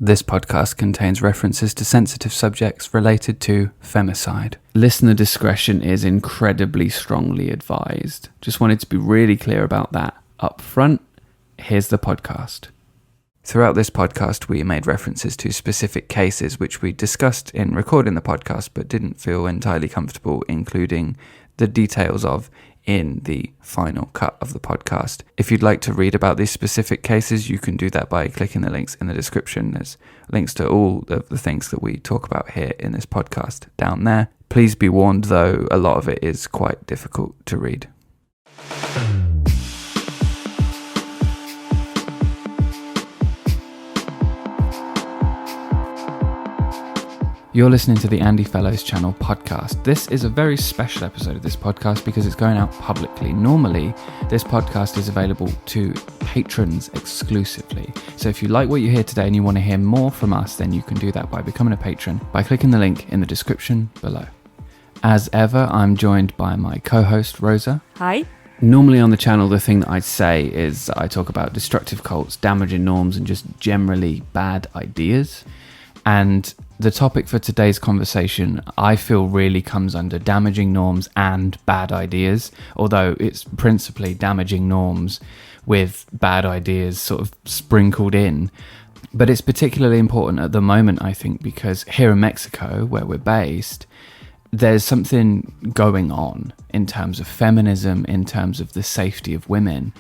This podcast contains references to sensitive subjects related to femicide. Listener discretion is incredibly strongly advised. Just wanted to be really clear about that up front. Here's the podcast. Throughout this podcast, we made references to specific cases which we discussed in recording the podcast but didn't feel entirely comfortable including the details of in the final cut of the podcast. If you'd like to read about these specific cases, you can do that by clicking the links in the description. There's links to all of the things that we talk about here in this podcast down there. Please be warned though, a lot of it is quite difficult to read. You're listening to the Andey Fellows Channel podcast. This is a very special episode of this podcast because it's going out publicly. Normally, this podcast is available to patrons exclusively. So if you like what you hear today and you want to hear more from us, then you can do that by becoming a patron by clicking the link in the description below. As ever, I'm joined by my co-host, Rosa. Hi. Normally on the channel, the thing that I say is I talk about destructive cults, damaging norms, and just generally bad ideas. And the topic for today's conversation, I feel, really comes under damaging norms and bad ideas, although it's principally damaging norms with bad ideas sort of sprinkled in. But it's particularly important at the moment, I think, because here in Mexico, where we're based, there's something going on in terms of feminism, in terms of the safety of women.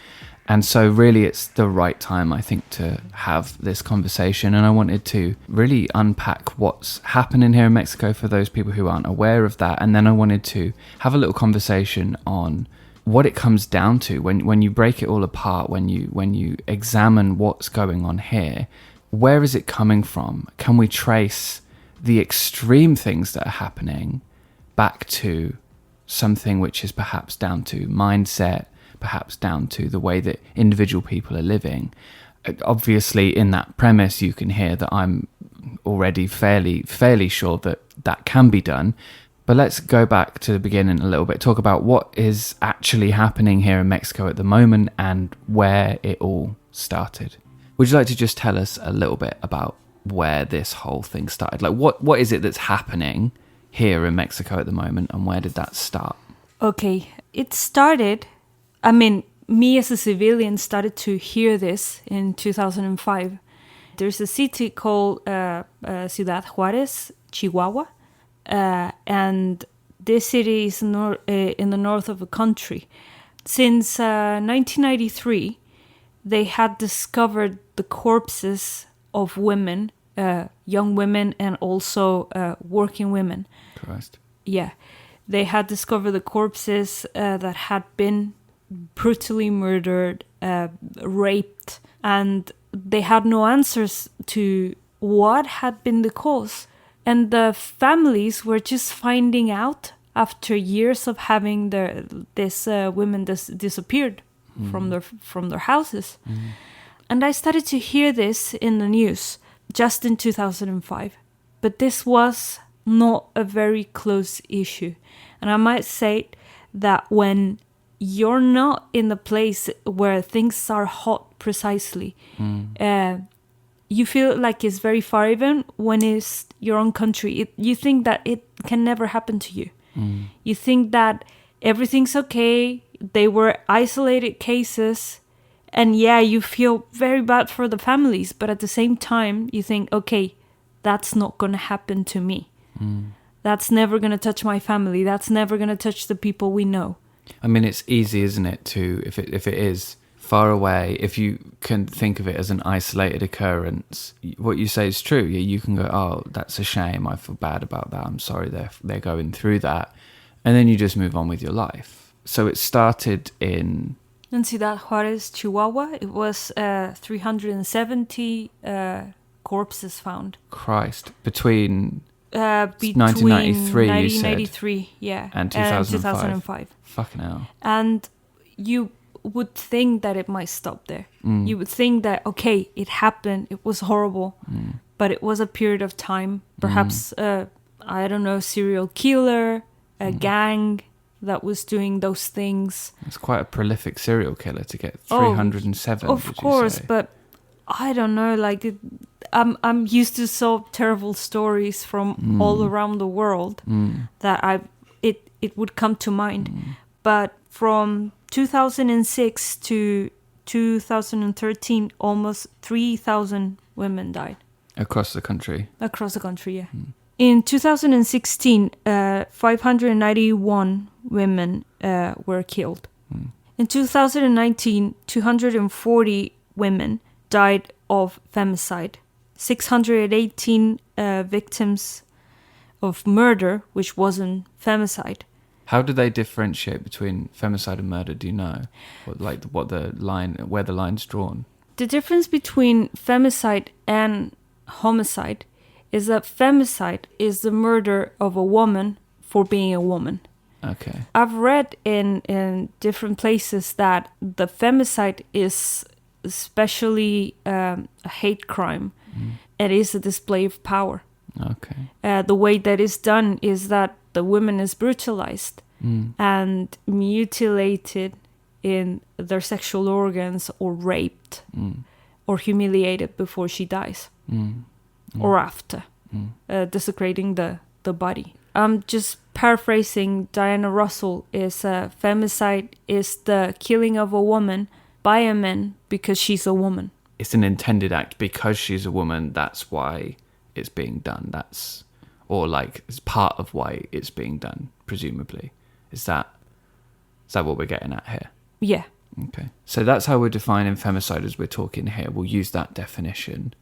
And so really it's the right time, I think, to have this conversation. And I wanted to really unpack what's happening here in Mexico for those people who aren't aware of that. And then I wanted to have a little conversation on what it comes down to when you break it all apart, when you examine what's going on here. Where is it coming from? Can we trace the extreme things that are happening back to something which is perhaps down to mindset, perhaps down to the way that individual people are living? Obviously, in that premise, you can hear that I'm already fairly sure that that can be done. But let's go back to the beginning a little bit, talk about what is actually happening here in Mexico at the moment and where it all started. Would you like to just tell us a little bit about where this whole thing started? Like, what is it that's happening here in Mexico at the moment, and where did that start? Okay, it started... me as a civilian started to hear this in 2005. There's a city called Ciudad Juárez, Chihuahua, and this city is in the north of the country. Since 1993, they had discovered the corpses of women, young women, and also working women. Christ. Yeah, they had discovered the corpses that had been brutally murdered, raped, and they had no answers to what had been the cause. And the families were just finding out after years of having this women disappeared from their houses. And I started to hear this in the news just in 2005. But this was not a very close issue. And I might say that when you're not in the place where things are hot precisely, you feel like it's very far, even when it's your own country. You think that it can never happen to you. You think that everything's okay. They were isolated cases. And yeah, you feel very bad for the families. But at the same time, you think, okay, that's not going to happen to me. That's never going to touch my family. That's never going to touch the people we know. I mean, it's easy, isn't it, to, if it is far away, if you can think of it as an isolated occurrence, what you say is true. You can go, oh, that's a shame. I feel bad about that. I'm sorry they're going through that. And then you just move on with your life. So it started in Ciudad Juárez, Chihuahua. It was 370 corpses found. Christ. Between 1993, 1993, you said, yeah, and 2005. Fucking hell. And you would think that it might stop there. You would think that, okay, it happened, it was horrible, but it was a period of time. Perhaps, I don't know, serial killer, a gang that was doing those things. It's quite a prolific serial killer to get 307. Of course, but I don't know, like I'm used to so terrible stories from all around the world that it would come to mind. But from 2006 to 2013, almost 3,000 women died. Across the country? Across the country, yeah. In 2016, 591 women were killed. In 2019, 240 women died of femicide. 618 victims of murder, which wasn't femicide. How do they differentiate between femicide and murder? Do you know, where the line's drawn? The difference between femicide and homicide is that femicide is the murder of a woman for being a woman. Okay. I've read in different places that the femicide is especially a hate crime. It is a display of power. Okay. The way that is done is that the woman is brutalized and mutilated in their sexual organs, or raped or humiliated before she dies or after, desecrating the body. I'm just paraphrasing Diana Russell. Femicide is the killing of a woman by a man because she's a woman. It's an intended act because she's a woman. That's why it's being done. It's part of why it's being done, presumably. Is that what we're getting at here? Yeah. Okay. So that's how we're defining femicide as we're talking here. We'll use that definition.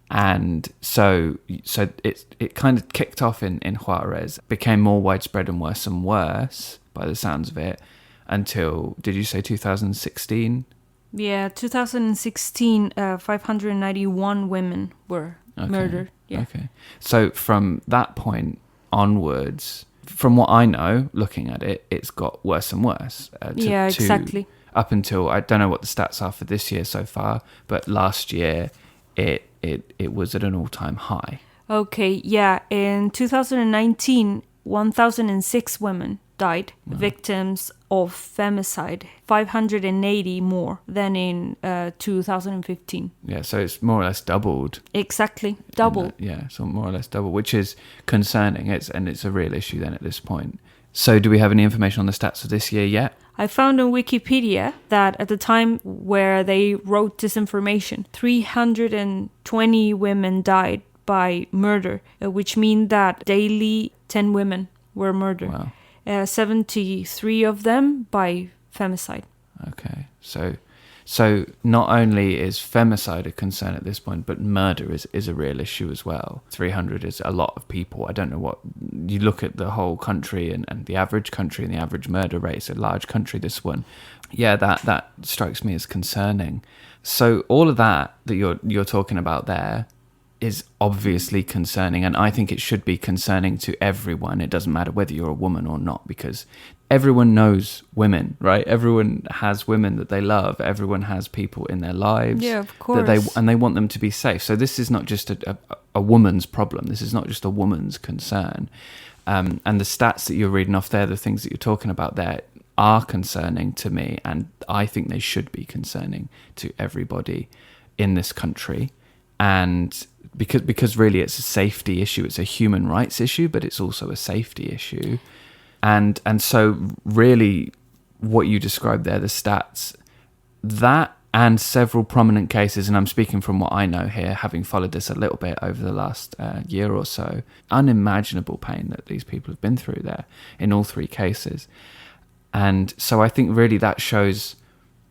And so it kind of kicked off in Juarez, became more widespread and worse by the sounds of it, until, did you say 2016? Yeah, 2016, 591 women were murdered. Yeah. Okay. So from that point onwards, from what I know, looking at it, it's got worse and worse. Exactly. Up until, I don't know what the stats are for this year so far, but last year it was at an all-time high. Okay, yeah. In 2019, 1,006 women died, victims of femicide, 580 more than in 2015. Yeah, so it's more or less doubled. Exactly, doubled. So more or less double, which is concerning. It's a real issue then at this point. So do we have any information on the stats of this year yet? I found on Wikipedia that at the time where they wrote this information, 320 women died by murder, which means that daily 10 women were murdered. Wow. 73 of them by femicide. Okay, so not only is femicide a concern at this point, but murder is a real issue as well. 300 is a lot of people. I don't know what, you look at the whole country and the average country and the average murder rate. It's a large country, this one. Yeah, that strikes me as concerning. So all of that you're talking about there is obviously concerning, and I think it should be concerning to everyone. It doesn't matter whether you're a woman or not, because everyone knows women, right? Everyone has women that they love. Everyone has people in their lives, yeah, of course, that they want them to be safe. So this is not just a woman's problem. This is not just a woman's concern. And the stats that you're reading off there, the things that you're talking about there, are concerning to me, and I think they should be concerning to everybody in this country. And because really it's a safety issue, it's a human rights issue, but it's also a safety issue. And so really what you described there, the stats, that and several prominent cases, and I'm speaking from what I know here, having followed this a little bit over the last year or so, unimaginable pain that these people have been through there in all three cases. And so I think really that shows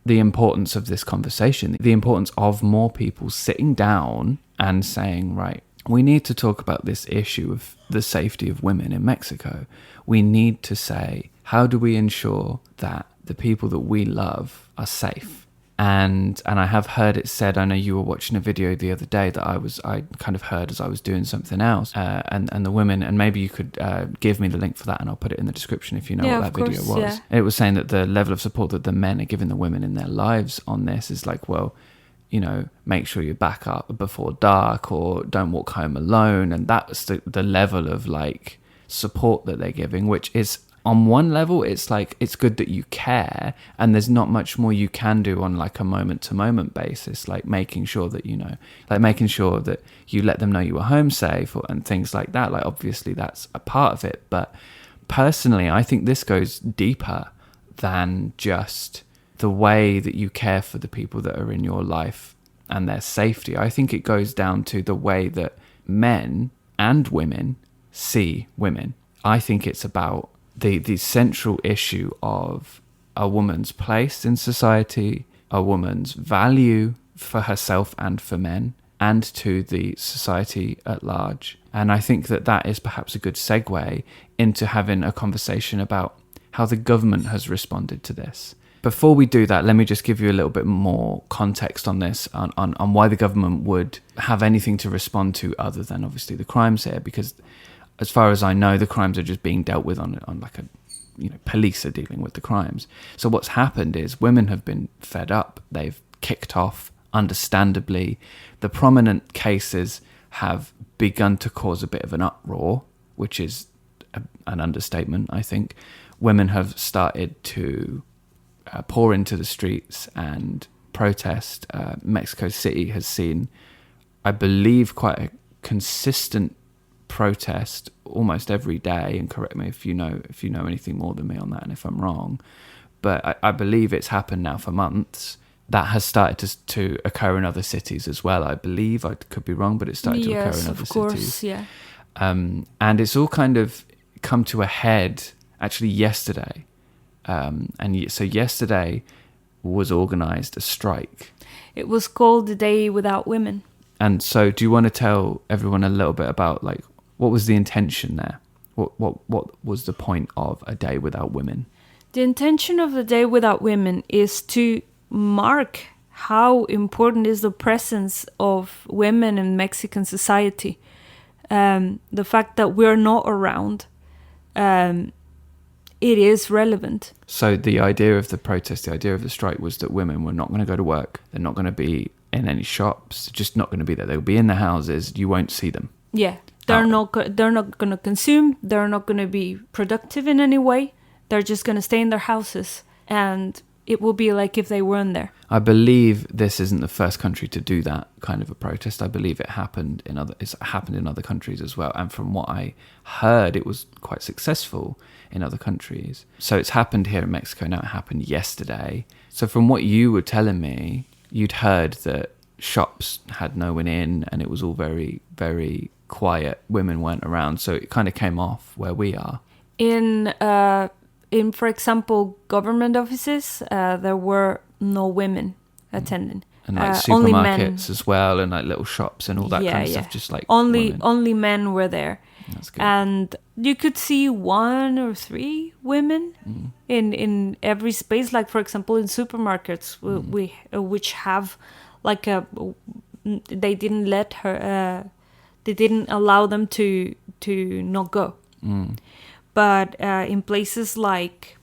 the importance of this conversation, the importance of more people sitting down and saying, right, we need to talk about this issue of the safety of women in Mexico. We need to say, how do we ensure that the people that we love are safe? And I have heard it said, I know you were watching a video the other day that I kind of heard as I was doing something else, and the women, and maybe you could give me the link for that and I'll put it in the description if you know what that video was. Yeah. It was saying that the level of support that the men are giving the women in their lives on this is like, well, you know, make sure you back up before dark, or don't walk home alone. And that's the level of like support that they're giving, which is on one level, it's like, it's good that you care, and there's not much more you can do on like a moment to moment basis, like making sure that, you know, like making sure that you let them know you were home safe, and things like that. Like, obviously that's a part of it, but personally, I think this goes deeper than just the way that you care for the people that are in your life and their safety. I think it goes down to the way that men and women see women. I think it's about the central issue of a woman's place in society, a woman's value for herself and for men, and to the society at large. And I think that that is perhaps a good segue into having a conversation about how the government has responded to this. Before we do that, let me just give you a little bit more context on this, on why the government would have anything to respond to other than obviously the crimes here, because as far as I know, the crimes are just being dealt with on like a, you know, police are dealing with the crimes. So what's happened is women have been fed up. They've kicked off, understandably. The prominent cases have begun to cause a bit of an uproar, which is an understatement, I think. Women have started to pour into the streets and protest. Mexico City has seen, I believe, quite a consistent protest almost every day, and correct me if you know anything more than me on that and if I'm wrong, but I believe it's happened now for months. That has started to occur in other cities as well, I believe. I could be wrong, but it started to occur in other cities. Yeah. And it's all kind of come to a head actually yesterday. So yesterday was organised a strike. It was called the Day Without Women. And so do you want to tell everyone a little bit about, like, what was the intention there? What was the point of a Day Without Women? The intention of the Day Without Women is to mark how important is the presence of women in Mexican society. The fact that we're not around, it is relevant. So the idea of the protest, the idea of the strike was that women were not going to go to work. They're not going to be in any shops, just not going to be there. They'll be in their houses. You won't see them. Yeah, they're not going to consume. They're not going to be productive in any way. They're just going to stay in their houses, and it will be like if they weren't there. I believe this isn't the first country to do that kind of a protest. I believe it's happened in other countries as well. And from what I heard, it was quite successful in other countries. So it's happened here in Mexico. Now it happened yesterday. So from what you were telling me, you'd heard that shops had no one in and it was all very, very quiet. Women weren't around. So it kind of came off where we are. In, for example, government offices, there were no women attending. And like supermarkets as well, and like little shops and all that kind of stuff. Just like only men were there. That's good. And you could see 1 or 3 women in every space. Like, for example, in supermarkets, which have like they didn't let her, they didn't allow them to not go. But in places like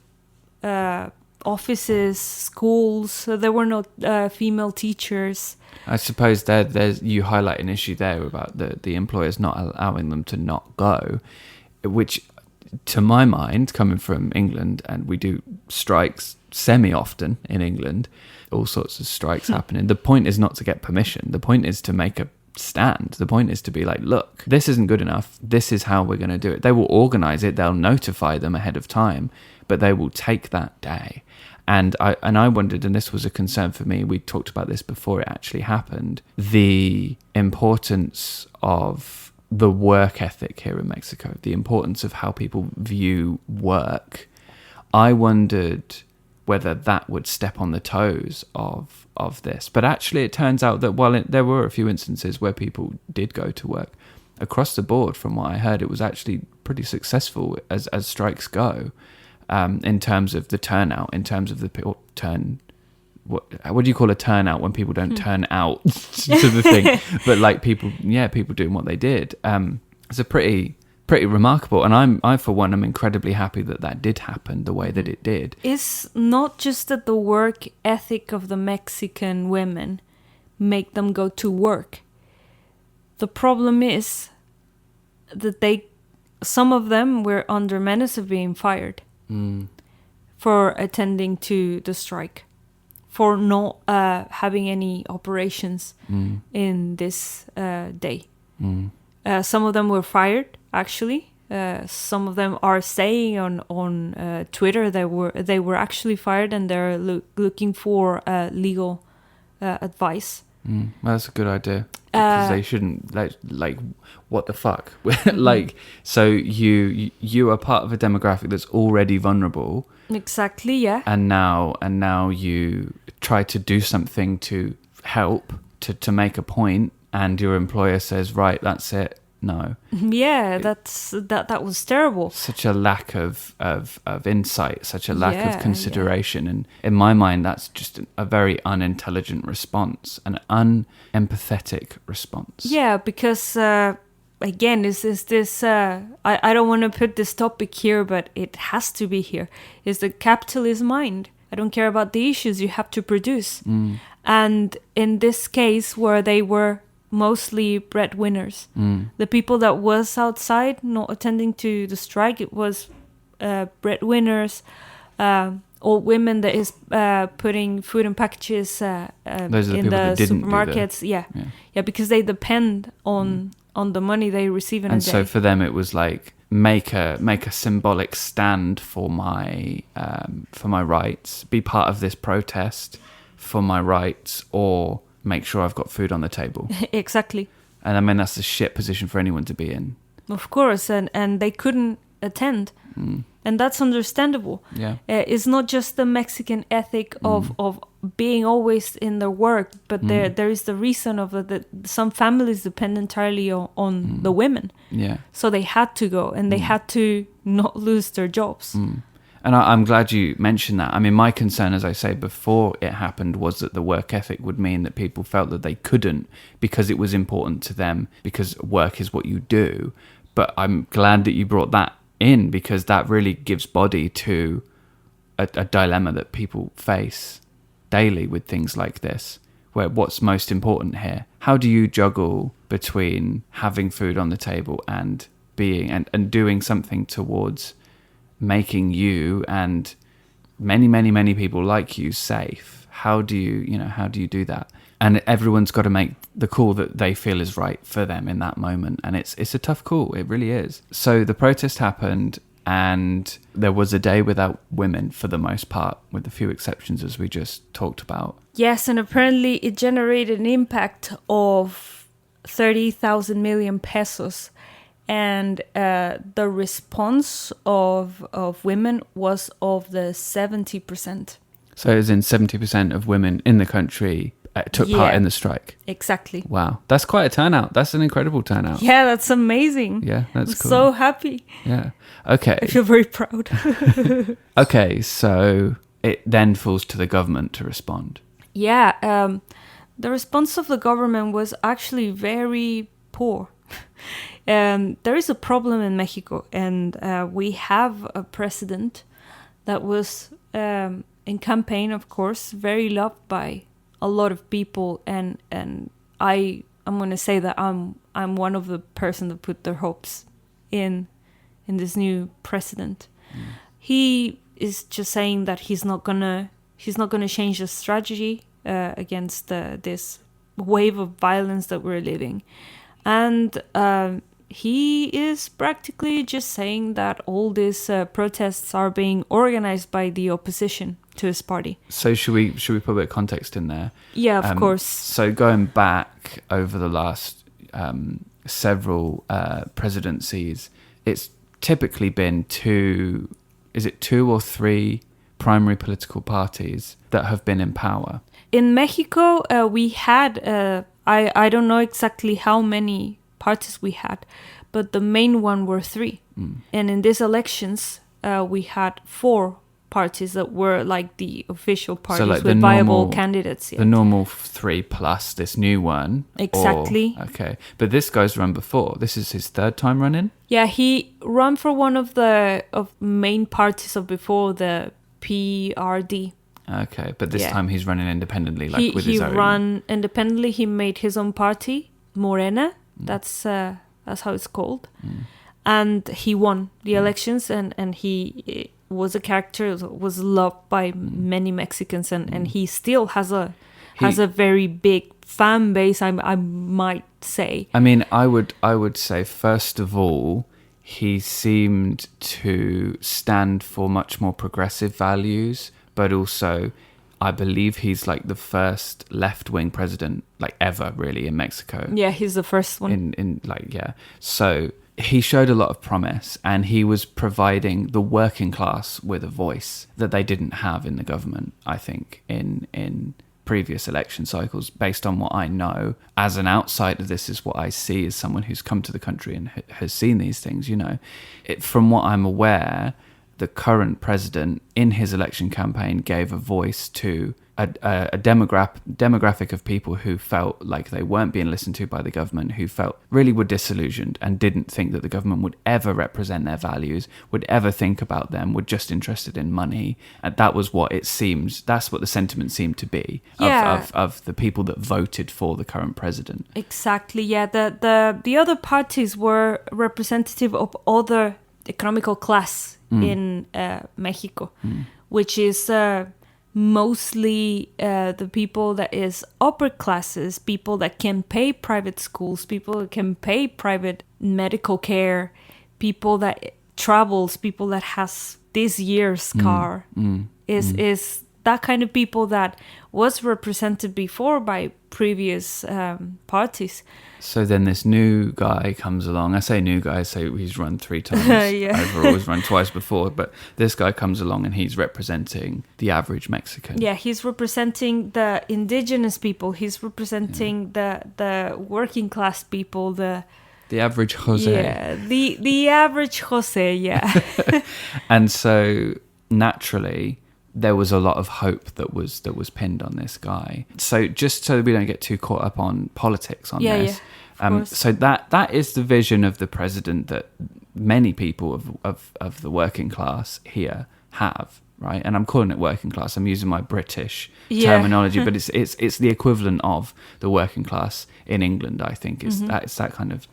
offices, schools, there were no female teachers. I suppose there's you highlight an issue there about the employers not allowing them to not go, which, to my mind, coming from England, and we do strikes semi-often in England, all sorts of strikes happening. The point is not to get permission. The point is to make a stand. The point is to be like, look, this isn't good enough. This is how we're going to do it. They will organise it. They'll notify them ahead of time, but they will take that day. And I wondered, and this was a concern for me, we talked about this before it actually happened, the importance of the work ethic here in Mexico, the importance of how people view work. I wondered whether that would step on the toes of this. But actually it turns out that while there were a few instances where people did go to work, across the board, from what I heard, it was actually pretty successful as strikes go. In terms of the turnout, in terms of the people what do you call a turnout when people don't turn out to the thing? But like people doing what they did. It's a pretty remarkable, and I for one am incredibly happy that did happen the way that it did. It's not just that the work ethic of the Mexican women make them go to work. The problem is that some of them were under menace of being fired. for attending to the strike, for not having any operations in this day. Some of them were fired, actually. Some of them are saying on Twitter they were actually fired, and they're looking for legal advice. Well, that's a good idea, because they shouldn't, like what the fuck. Like, so you are part of a demographic that's already vulnerable. Exactly, yeah. And now you try to do something to help, to make a point, and your employer says, right, that's it. No. Yeah, that was terrible. Such a lack of insight, such a lack of consideration. And in my mind, that's just a very unintelligent response, an unempathetic response. Yeah, because again, is this I don't want to put this topic here, but it has to be here, is the capitalist mind. I don't care about the issues, you have to produce. And in this case, where they were mostly breadwinners, the people that was outside not attending to the strike, it was breadwinners, old women that is putting food in packages in the supermarkets. Yeah, because they depend on the money they receive in a day. And so for them, it was like, make a symbolic stand for my rights, be part of this protest for my rights, or make sure I've got food on the table. Exactly. And I mean, that's a shit position for anyone to be in. Of course, and they couldn't attend. And that's understandable. Yeah. It's not just the Mexican ethic of being always in their work, but there is the reason of that some families depend entirely on the women. Yeah. So they had to go, and they had to not lose their jobs. And I'm glad you mentioned that. I mean, my concern, as I say, before it happened, was that the work ethic would mean that people felt that they couldn't because it was important to them, because work is what you do. But I'm glad that you brought that in, because that really gives body to a dilemma that people face daily with things like this, where what's most important here? How do you juggle between having food on the table and being and doing something towards making you and many people like you safe? How do you do that? And everyone's got to make the call that they feel is right for them in that moment, and it's a tough call. It really is. So the protest happened, and there was a day without women for the most part, with a few exceptions, as we just talked about. Yes, and apparently it generated an impact of 30,000 million pesos. And the response of women was of the 70%. So as in 70% of women in the country took part in the strike. Exactly. Wow. That's quite a turnout. That's an incredible turnout. Yeah, that's amazing. Yeah, that's cool. So happy. Yeah. Okay. I feel very proud. Okay, so it then falls to the government to respond. Yeah, the response of the government was actually very poor. There is a problem in Mexico, and we have a president that was in campaign, of course, very loved by a lot of people, and I'm going to say that I'm one of the person that put their hopes in this new president. He is just saying that he's not gonna change the strategy against this wave of violence that we're living, and he is practically just saying that all these protests are being organized by the opposition to his party. So should we put a bit of context in there? Yeah, of course. So going back over the last several presidencies, it's typically been two or three primary political parties that have been in power. In Mexico, we had, I don't know exactly how many parties we had, but the main one were three. And in these elections, we had four parties that were like the official parties, so like with viable candidates. Yet. The normal three plus this new one. Exactly. Okay. But this guy's run before. This is his third time running? Yeah, he ran for one of the main parties of before, the PRD. Okay, but this time he's running independently, with his own. He ran independently. He made his own party, Morena. That's how it's called. And he won the elections, and he was a character that was loved by many Mexicans, and he still has a very big fan base, I might say. I mean, I would say, first of all, he seemed to stand for much more progressive values, but also I believe he's like the first left-wing president like ever really in Mexico. Yeah, he's the first one. So he showed a lot of promise, and he was providing the working class with a voice that they didn't have in the government, I think, in previous election cycles. Based on what I know as an outsider, this is what I see as someone who's come to the country and has seen these things. From what I'm aware, the current president in his election campaign gave a voice to a demographic of people who felt like they weren't being listened to by the government, who really were disillusioned and didn't think that the government would ever represent their values, would ever think about them, were just interested in money. And that was what it seems, that's what the sentiment seemed to be of the people that voted for the current president. Exactly, yeah. The other parties were representative of other economical class in Mexico, which is mostly the people that is upper classes, people that can pay private schools, people that can pay private medical care, people that travels, people that has this year's car, is that kind of people that was represented before by previous parties. So then this new guy comes along. I say new guy, so he's run 3 times. Overall, he's run twice before. But this guy comes along and he's representing the average Mexican. Yeah, he's representing the indigenous people. He's representing the working class people, the average Jose. Yeah, the average Jose, yeah. And so naturally, there was a lot of hope that was pinned on this guy. So just so we don't get too caught up on politics on this. So that is the vision of the president that many people of the working class here have, right? And I'm calling it working class. I'm using my British terminology, but it's the equivalent of the working class in England, I think. It's that kind of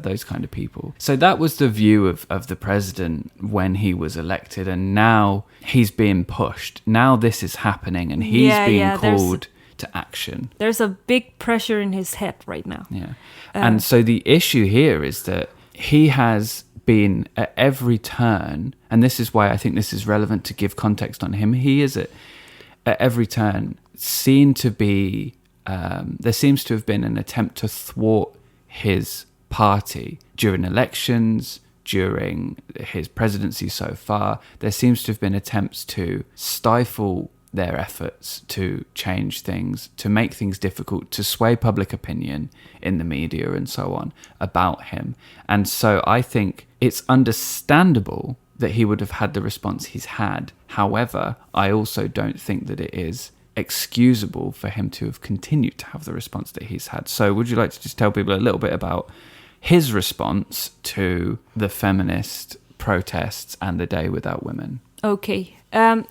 those kind of people. So that was the view of the president when he was elected, and now he's being pushed. Now this is happening, and he's being called to action. There's a big pressure in his head right now. Yeah. And so the issue here is that he has been at every turn, and this is why I think this is relevant to give context on him. He is at every turn seen to be, there seems to have been an attempt to thwart his party during elections, during his presidency so far. There seems to have been attempts to stifle their efforts to change things, to make things difficult, to sway public opinion in the media and so on about him. And so I think it's understandable that he would have had the response he's had. However, I also don't think that it is excusable for him to have continued to have the response that he's had. So would you like to just tell people a little bit about his response to the feminist protests and the Day Without Women? Okay,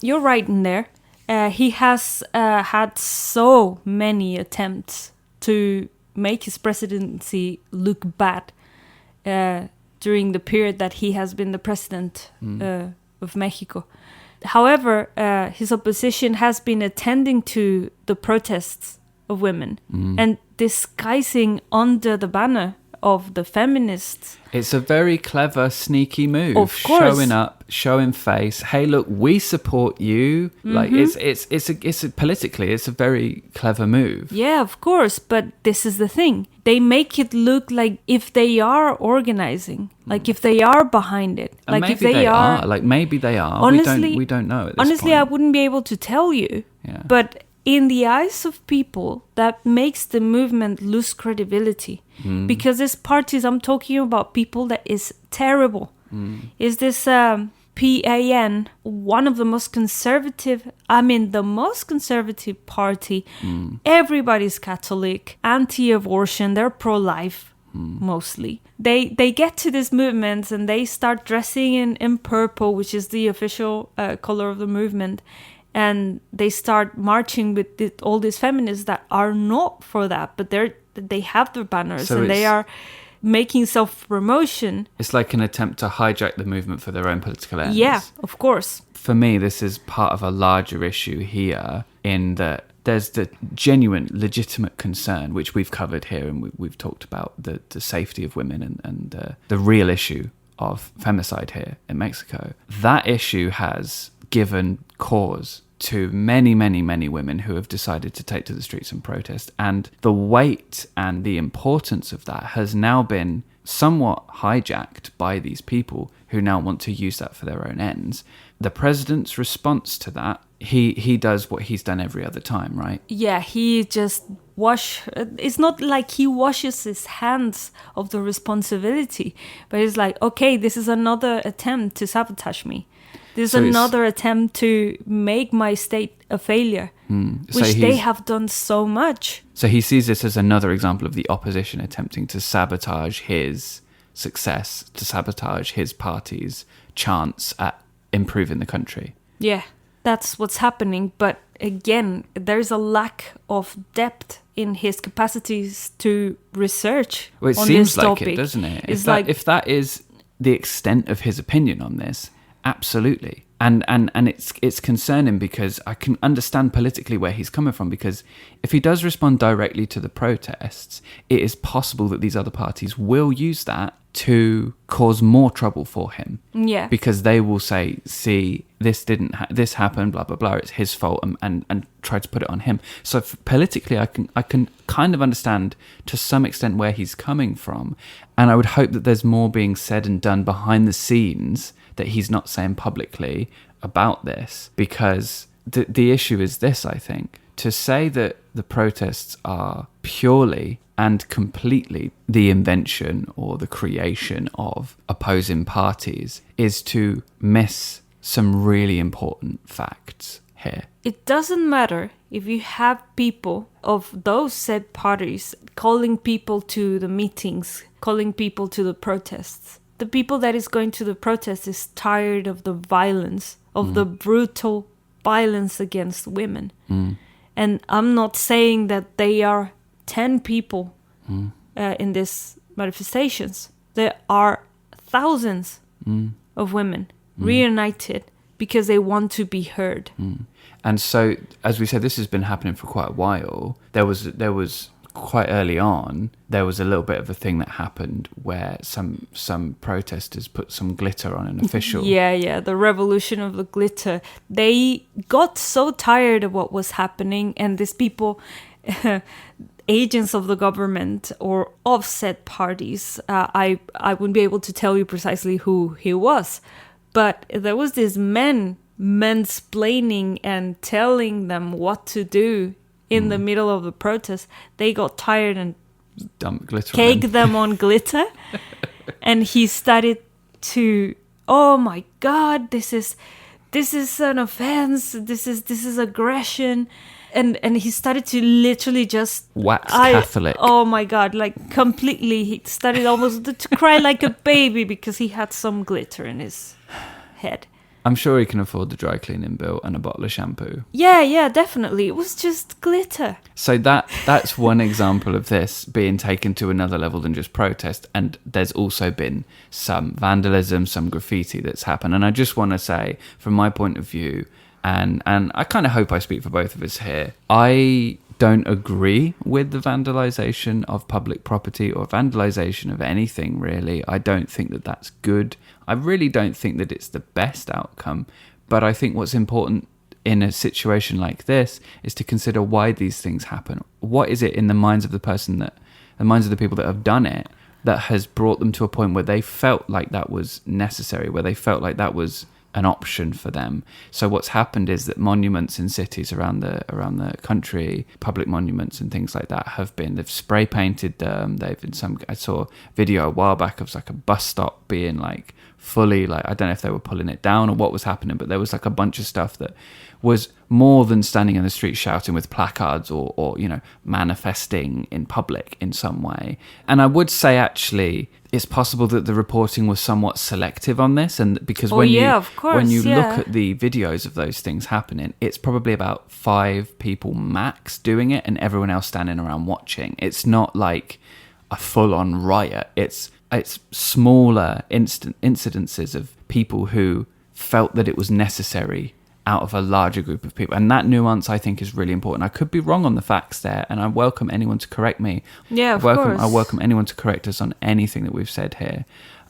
you're right in there. He has had so many attempts to make his presidency look bad during the period that he has been the president of Mexico. However, his opposition has been attending to the protests of women and disguising under the banner of the feminists. It's a very clever, sneaky move. Of course. Showing up, showing face. Hey, look, we support you. Like it's politically, it's a very clever move. Yeah, of course. But this is the thing. They make it look like if they are organizing, like if they are behind it, And like maybe if they are. Like maybe they are. Honestly, we don't know at this honestly, point. I wouldn't be able to tell you. Yeah. But in the eyes of people, that makes the movement lose credibility. Because these parties, I'm talking about people that is terrible. Is this PAN, one of the most conservative, the most conservative party. Everybody's Catholic, anti-abortion, they're pro-life. Mostly. They get to these movements and they start dressing in purple, which is the official color of the movement. And they start marching with all these feminists that are not for that, but they have their banners, So and they are making self-promotion. It's like an attempt to hijack the movement for their own political ends. Yeah, of course. For me, this is part of a larger issue here in that there's the genuine, legitimate concern, which we've covered here, and we've talked about the safety of women and the real issue of femicide here in Mexico. That issue has given cause to many, many, many women who have decided to take to the streets and protest. And the weight and the importance of that has now been somewhat hijacked by these people who now want to use that for their own ends. The president's response to that, he does what he's done every other time, right? Yeah, he just it's not like he washes his hands of the responsibility, but it's like, okay, this is another attempt to sabotage me. This is another attempt to make my state a failure, which they have done so much. So he sees this as another example of the opposition attempting to sabotage his success, to sabotage his party's chance at improving the country. Yeah, that's what's happening. But again, there's a lack of depth in his capacities to research on this topic. It seems like it, doesn't it? If that is the extent of his opinion on this, absolutely. And it's concerning because I can understand politically where he's coming from, because if he does respond directly to the protests, it is possible that these other parties will use that to cause more trouble for him. Yeah. Because they will say, see, this happened, blah, blah, blah, it's his fault, and try to put it on him. So politically, I can kind of understand to some extent where he's coming from. And I would hope that there's more being said and done behind the scenes that he's not saying publicly about this, because the issue is this, I think. To say that the protests are purely and completely the invention or the creation of opposing parties is to miss some really important facts here. It doesn't matter if you have people of those said parties calling people to the meetings, calling people to the protests. The people that is going to the protest is tired of the violence, of the brutal violence against women. And I'm not saying that they are 10 people in these manifestations. There are thousands of women reunited because they want to be heard. And so, as we said, this has been happening for quite a while. There was quite early on, there was a little bit of a thing that happened where some protesters put some glitter on an official. Yeah, the revolution of the glitter. They got so tired of what was happening, and these people, agents of the government or offset parties, I wouldn't be able to tell you precisely who he was, but there was this mansplaining and telling them what to do in the middle of the protest. They got tired and dumped glitter, caked them on glitter. And he started to, oh my God, this is an offense. This is aggression. And he started to literally just wax Catholic. Oh my God, like completely. He started almost to cry like a baby because he had some glitter in his head. I'm sure he can afford the dry cleaning bill and a bottle of shampoo. Yeah, definitely. It was just glitter. So that's one example of this being taken to another level than just protest. And there's also been some vandalism, some graffiti that's happened. And I just want to say, from my point of view, and I kind of hope I speak for both of us here, I don't agree with the vandalization of public property or vandalization of anything, really. I don't think that that's good. I really don't think that it's the best outcome. But I think what's important in a situation like this is to consider why these things happen. What is it in the minds of the people that have done it that has brought them to a point where they felt like that was necessary, where they felt like that was an option for them? So what's happened is that monuments in cities around the country, public monuments and things like that, they've spray painted them. I saw a video a while back of like a bus stop being like fully, like, I don't know if they were pulling it down or what was happening, but there was like a bunch of stuff that was more than standing in the street shouting with placards or manifesting in public in some way. And I would say actually it's possible that the reporting was somewhat selective on this, and because when you look at the videos of those things happening, it's probably about 5 people max doing it and everyone else standing around watching. It's not like a full-on riot. It's smaller incidences of people who felt that it was necessary out of a larger group of people. And that nuance, I think, is really important. I could be wrong on the facts there, and I welcome anyone to correct me. Yeah, of course. I welcome anyone to correct us on anything that we've said here.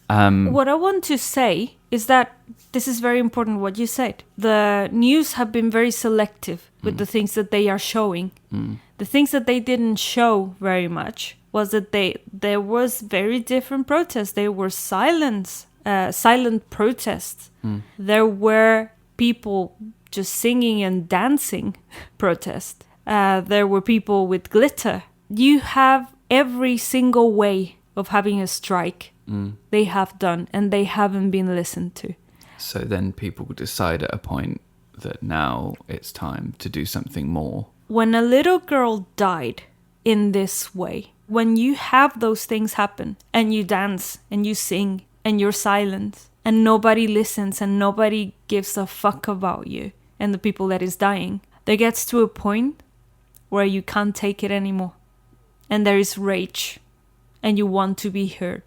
What I want to say is that this is very important what you said. The news have been very selective with the things that they are showing. The things that they didn't show very much was that there was very different protests. There were silent protests. There were people just singing and dancing protest. There were people with glitter. You have every single way of having a strike. They have done, and they haven't been listened to. So then people decide at a point that now it's time to do something more. When a little girl died in this way, when you have those things happen, and you dance, and you sing, and you're silent, and nobody listens, and nobody gives a fuck about you, and the people that is dying, there gets to a point where you can't take it anymore. And there is rage, and you want to be heard.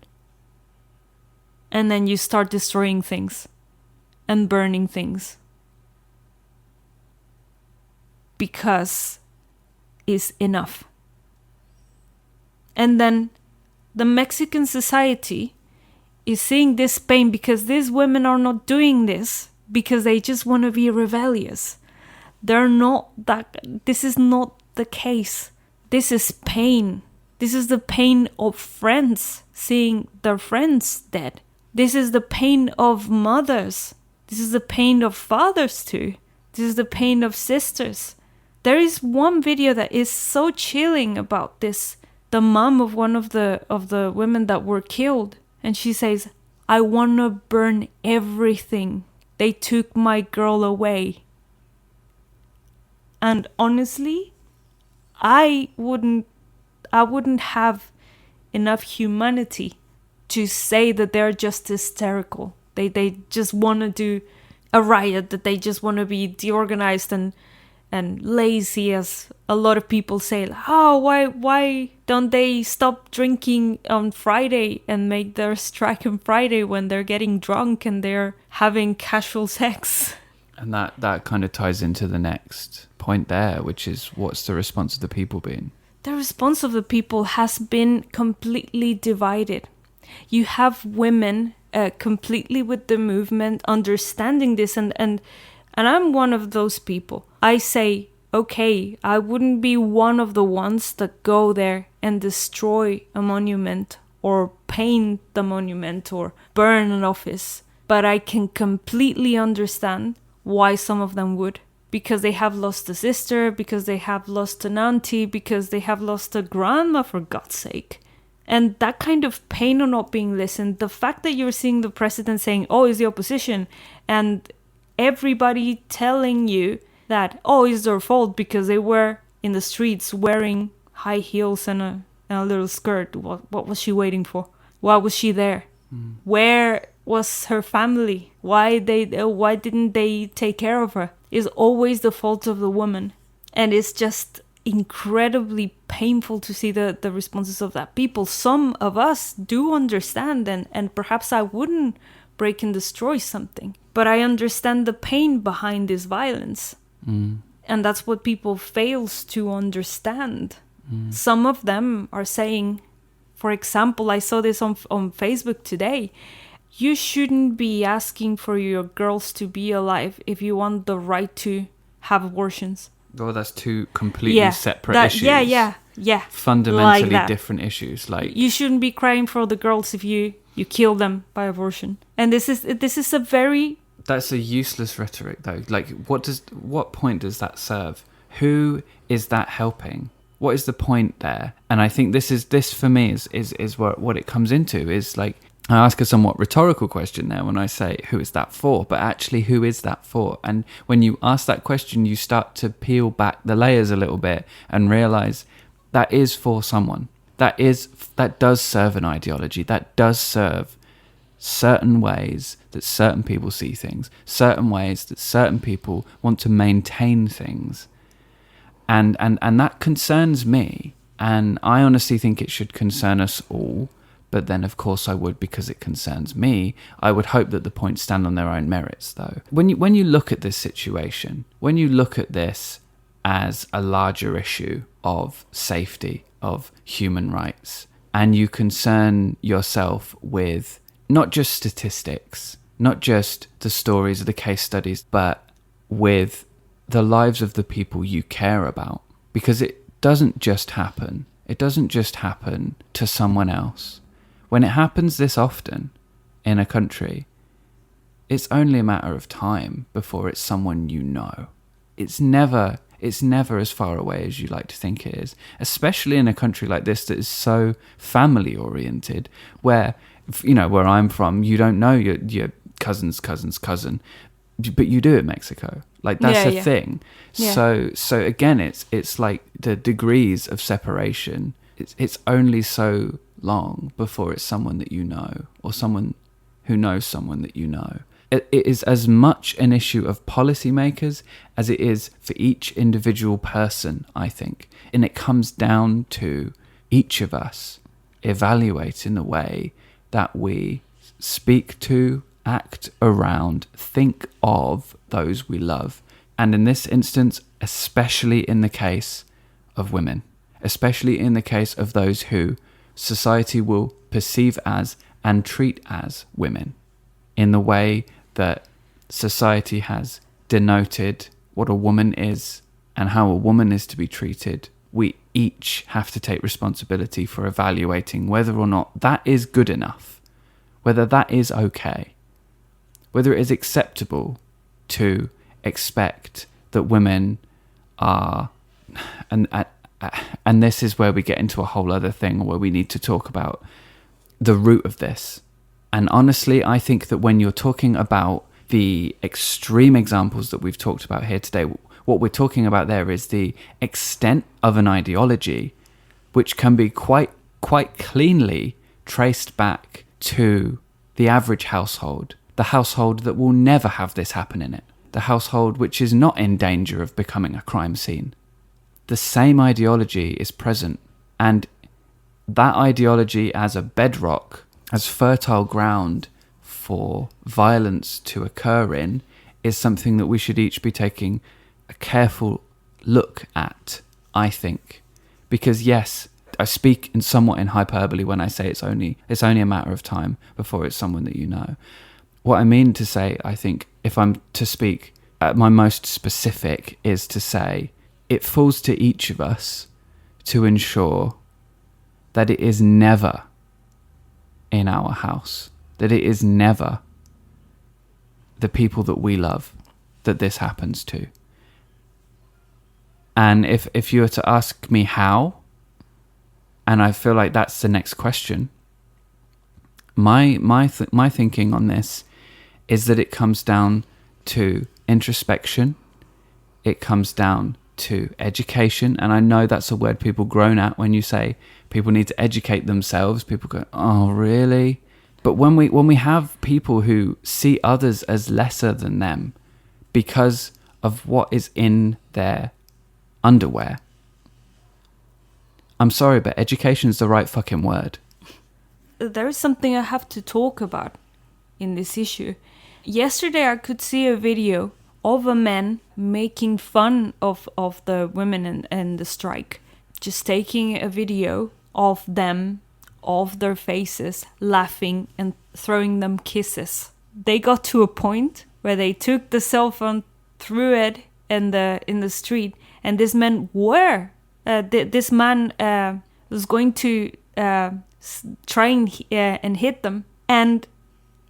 And then you start destroying things and burning things. Because it's enough. And then the Mexican society is seeing this pain because these women are not doing this because they just want to be rebellious. They're not that. This is not the case. This is pain. This is the pain of friends seeing their friends dead. This is the pain of mothers. This is the pain of fathers too. This is the pain of sisters. There is one video that is so chilling about this. The mom of one of the women that were killed. And she says, I want to burn everything. They took my girl away. And honestly, I wouldn't have enough humanity to say that they're just hysterical. They just want to do a riot, that they just want to be deorganized and lazy, as a lot of people say. Oh, why don't they stop drinking on Friday and make their strike on Friday when they're getting drunk and they're having casual sex? And that kind of ties into the next point there, which is, what's the response of the people been? The response of the people has been completely divided. You have women completely with the movement, understanding this, and I'm one of those people. I say, okay, I wouldn't be one of the ones that go there and destroy a monument or paint the monument or burn an office, but I can completely understand why some of them would. Because they have lost a sister, because they have lost an auntie, because they have lost a grandma, for God's sake. And that kind of pain of not being listened, the fact that you're seeing the president saying, oh, it's the opposition, and everybody telling you that, oh, it's their fault because they were in the streets wearing high heels and a little skirt. What was she waiting for? Why was she there? Where was her family? Why didn't they take care of her? It's always the fault of the woman. And it's just incredibly painful to see the responses of that people. Some of us do understand, and perhaps I wouldn't break and destroy something, but I understand the pain behind this violence. And that's what people fails to understand. Some of them are saying, for example, I saw this on Facebook today, you shouldn't be asking for your girls to be alive if you want the right to have abortions. Well, that's two completely separate issues. Yeah. Fundamentally like different issues. Like, you shouldn't be crying for the girls if you kill them by abortion. And this is a very... That's a useless rhetoric, though. Like, what point does that serve? Who is that helping? What is the point there? And I think this for me is what it comes into, is like, I ask a somewhat rhetorical question there when I say, who is that for? But actually, who is that for? And when you ask that question, you start to peel back the layers a little bit and realize that is for someone. That does serve an ideology. That does serve certain ways that certain people see things, certain ways that certain people want to maintain things. And that concerns me. And I honestly think it should concern us all. But then, of course, I would, because it concerns me. I would hope that the points stand on their own merits, though. When you look at this situation, when you look at this as a larger issue of safety, of human rights, and you concern yourself with not just statistics, not just the stories or the case studies, but with the lives of the people you care about, because it doesn't just happen. It doesn't just happen to someone else. When it happens this often in a country, it's only a matter of time before it's someone you know. It's never as far away as you like to think it is, especially in a country like this that is so family oriented, where, where I'm from, you don't know your cousin's cousin, but you do in Mexico. Like, that's a thing. Yeah. So again, it's like the degrees of separation. It's only so long before it's someone that you know, or someone who knows someone that you know. It is as much an issue of policymakers as it is for each individual person, I think. And it comes down to each of us evaluating the way that we speak to, act around, think of those we love. And in this instance, especially in the case of women, especially in the case of those who society will perceive as and treat as women, in the way that society has denoted what a woman is and how a woman is to be treated. We each have to take responsibility for evaluating whether or not that is good enough, whether that is okay, whether it is acceptable to expect that women are, and this is where we get into a whole other thing where we need to talk about the root of this. And honestly, I think that when you're talking about the extreme examples that we've talked about here today, what we're talking about there is the extent of an ideology which can be quite cleanly traced back to the average household, the household that will never have this happen in it, the household which is not in danger of becoming a crime scene. The same ideology is present, and that ideology as a bedrock, as fertile ground for violence to occur in, is something that we should each be taking a careful look at, I think. Because yes, I speak somewhat in hyperbole when I say it's only a matter of time before it's someone that you know. What I mean to say, I think, if I'm to speak at my most specific, is to say it falls to each of us to ensure that it is never in our house, that it is never the people that we love that this happens to. And if you were to ask me how, and I feel like that's the next question, my thinking on this is that it comes down to introspection, it comes down to education. And I know that's a word people groan at when you say people need to educate themselves. People go, oh really? But when we have people who see others as lesser than them because of what is in their underwear, I'm sorry, but education is the right fucking word. There is something I have to talk about in this issue. Yesterday I could see a video of a man making fun of the women and the strike. Just taking a video of them, of their faces, laughing and throwing them kisses. They got to a point where they took the cell phone, threw it in the street, and this man was going to try and hit them. And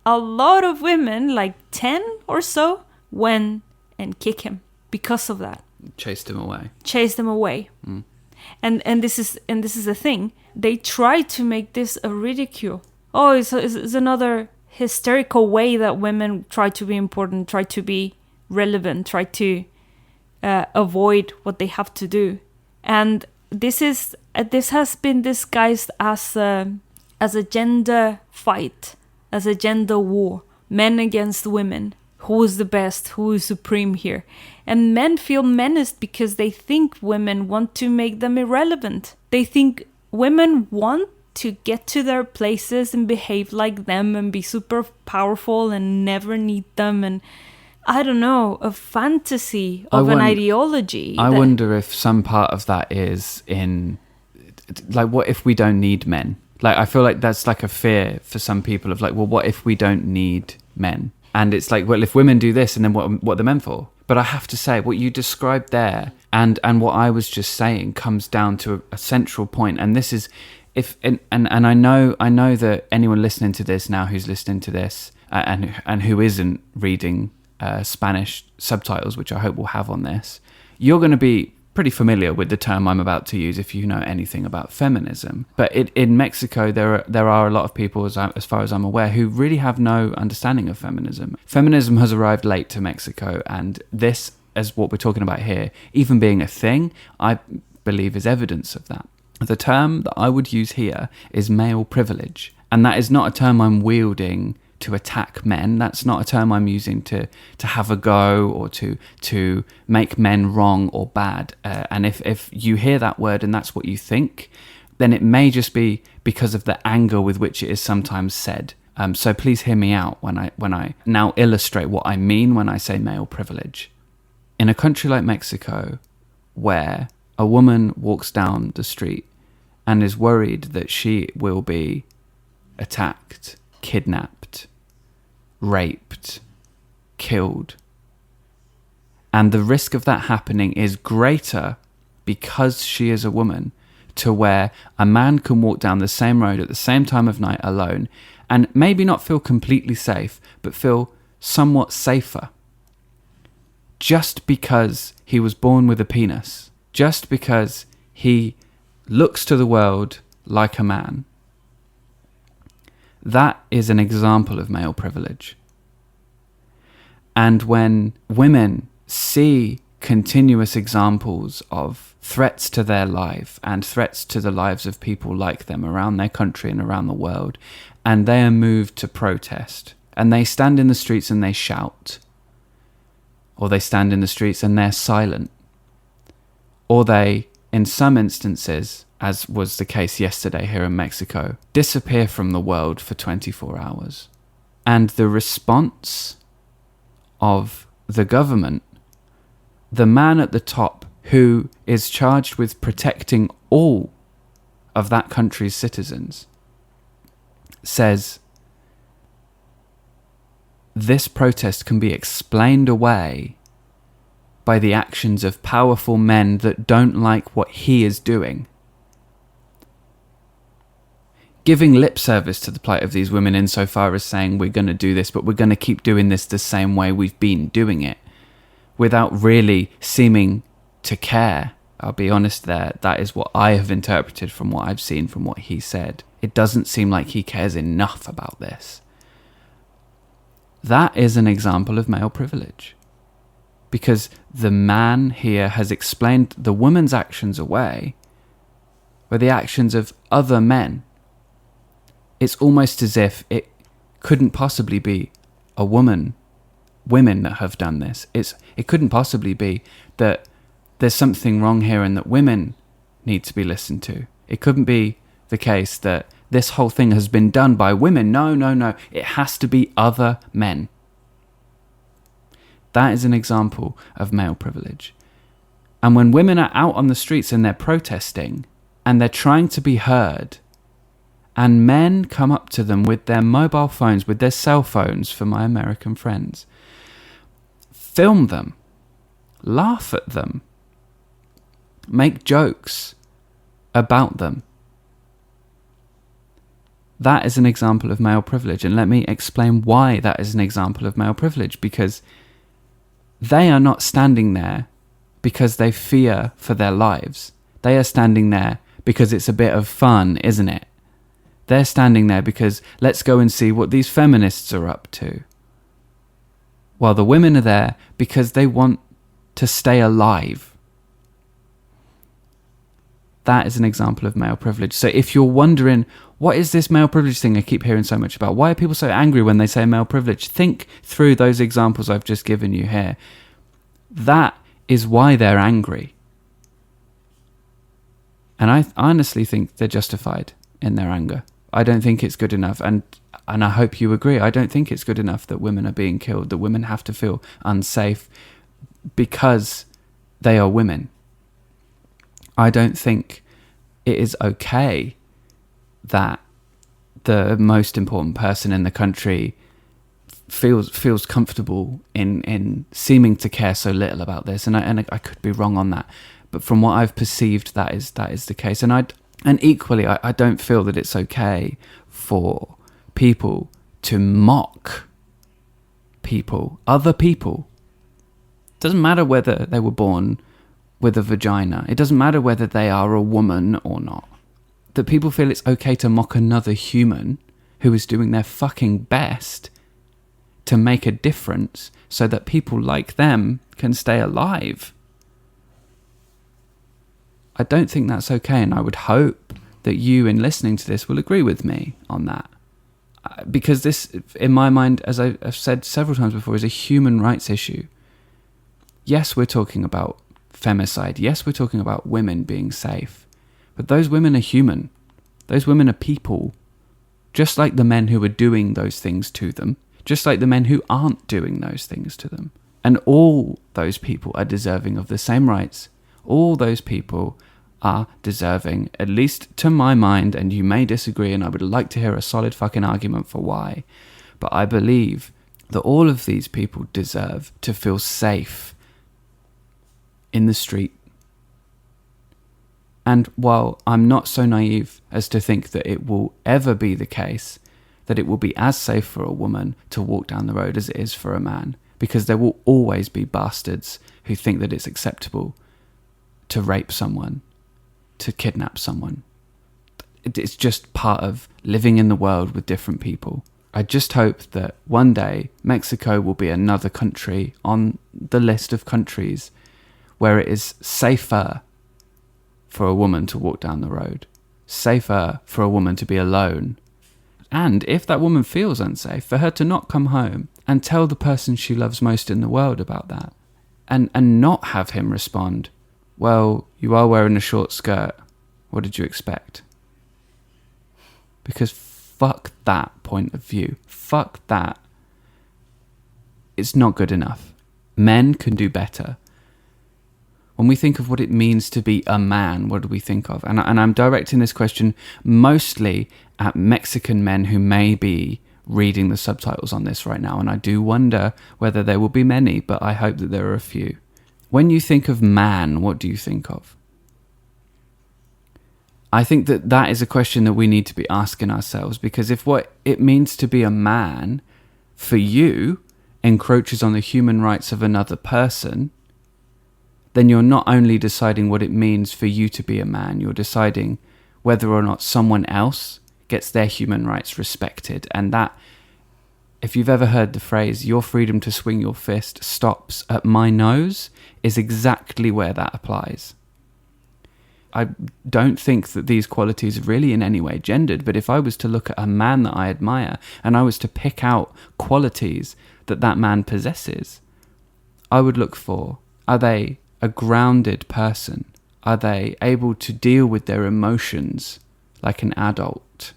a lot of women, like 10 or so, went and kicked him because of that. Chased him away. Mm. And this is the thing. They try to make this a ridicule. Oh, it's another hysterical way that women try to be important, try to be relevant, try to avoid what they have to do. And this has been disguised as a gender fight, as a gender war, men against women, who is the best, who is supreme here. And men feel menaced because they think women want to make them irrelevant. They think women want to get to their places and behave like them and be super powerful and never need them. And I don't know, a fantasy of an ideology. I wonder if some part of that is in, like, what if we don't need men? Like, I feel like that's like a fear for some people of like, well, what if we don't need men? And it's like, well, if women do this, and then what are the men for? But I have to say, what you described there and what I was just saying comes down to a central point. And this is, and I know that anyone listening to this now who's listening to this and who isn't reading Spanish subtitles, which I hope we'll have on this, you're going to be pretty familiar with the term I'm about to use if you know anything about feminism. But in Mexico, there are a lot of people, as far as I'm aware, who really have no understanding of feminism. Feminism has arrived late to Mexico, and this, as what we're talking about here, even being a thing, I believe is evidence of that. The term that I would use here is male privilege, and that is not a term I'm wielding to attack men. That's not a term I'm using to have a go or to make men wrong or bad. And if you hear that word and that's what you think, then it may just be because of the anger with which it is sometimes said. So please hear me out when I now illustrate what I mean when I say male privilege. In a country like Mexico, where a woman walks down the street and is worried that she will be attacked, kidnapped, raped, killed, and the risk of that happening is greater because she is a woman, to where a man can walk down the same road at the same time of night alone and maybe not feel completely safe, but feel somewhat safer, just because he was born with a penis, just because he looks to the world like a man. That is an example of male privilege. And when women see continuous examples of threats to their life and threats to the lives of people like them around their country and around the world, and they are moved to protest, and they stand in the streets and they shout, or they stand in the streets and they're silent, or they, in some instances, as was the case yesterday here in Mexico, disappear from the world for 24 hours. And the response of the government, the man at the top who is charged with protecting all of that country's citizens, says, this protest can be explained away by the actions of powerful men that don't like what he is doing. Giving lip service to the plight of these women insofar as saying we're going to do this, but we're going to keep doing this the same way we've been doing it, without really seeming to care. I'll be honest there, that is what I have interpreted from what I've seen from what he said. It doesn't seem like he cares enough about this. That is an example of male privilege. Because the man here has explained the woman's actions away with the actions of other men. It's almost as if it couldn't possibly be women that have done this. It couldn't possibly be that there's something wrong here and that women need to be listened to. It couldn't be the case that this whole thing has been done by women. No. It has to be other men. That is an example of male privilege. And when women are out on the streets and they're protesting and they're trying to be heard, and men come up to them with their mobile phones, with their cell phones, for my American friends, film them, laugh at them, make jokes about them. That is an example of male privilege. And let me explain why that is an example of male privilege. Because they are not standing there because they fear for their lives. They are standing there because it's a bit of fun, isn't it? They're standing there because let's go and see what these feminists are up to. While the women are there because they want to stay alive. That is an example of male privilege. So if you're wondering, what is this male privilege thing I keep hearing so much about? Why are people so angry when they say male privilege? Think through those examples I've just given you here. That is why they're angry. And I honestly think they're justified in their anger. I don't think it's good enough. And I hope you agree. I don't think it's good enough that women are being killed, that women have to feel unsafe because they are women. I don't think it is okay that the most important person in the country feels comfortable in seeming to care so little about this. And I could be wrong on that, but from what I've perceived, that is the case. And equally, I don't feel that it's okay for people to mock other people. Doesn't matter whether they were born with a vagina. It doesn't matter whether they are a woman or not. That people feel it's okay to mock another human who is doing their fucking best to make a difference so that people like them can stay alive. I don't think that's okay, and I would hope that you, in listening to this, will agree with me on that. Because this, in my mind, as I've said several times before, is a human rights issue. Yes, we're talking about femicide. Yes, we're talking about women being safe. But those women are human. Those women are people. Just like the men who are doing those things to them. Just like the men who aren't doing those things to them. And all those people are deserving of the same rights. All those people are deserving, at least to my mind, and you may disagree, and I would like to hear a solid fucking argument for why. But I believe that all of these people deserve to feel safe in the street. And while I'm not so naive as to think that it will ever be the case that it will be as safe for a woman to walk down the road as it is for a man, because there will always be bastards who think that it's acceptable to rape someone, to kidnap someone. It's just part of living in the world with different people. I just hope that one day Mexico will be another country on the list of countries where it is safer for a woman to walk down the road, safer for a woman to be alone, and if that woman feels unsafe, for her to not come home and tell the person she loves most in the world about that, and not have him respond, well, you are wearing a short skirt, what did you expect? Because fuck that point of view. Fuck that. It's not good enough. Men can do better. When we think of what it means to be a man, what do we think of? And I'm directing this question mostly at Mexican men who may be reading the subtitles on this right now. And I do wonder whether there will be many, but I hope that there are a few. When you think of man, what do you think of? I think that is a question that we need to be asking ourselves, because if what it means to be a man for you encroaches on the human rights of another person, then you're not only deciding what it means for you to be a man, you're deciding whether or not someone else gets their human rights respected. And that, if you've ever heard the phrase, your freedom to swing your fist stops at my nose, is exactly where that applies. I don't think that these qualities are really in any way gendered, but if I was to look at a man that I admire and I was to pick out qualities that that man possesses, I would look for, are they a grounded person? Are they able to deal with their emotions like an adult?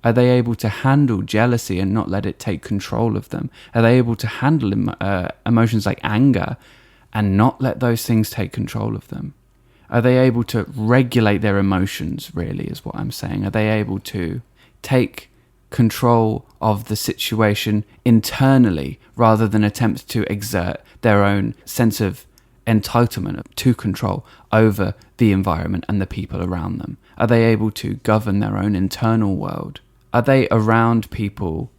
Are they able to handle jealousy and not let it take control of them? Are they able to handle emotions like anger and not let those things take control of them? Are they able to regulate their emotions, really, is what I'm saying? Are they able to take control of the situation internally rather than attempt to exert their own sense of entitlement to control over the environment and the people around them? Are they able to govern their own internal world? Are they around people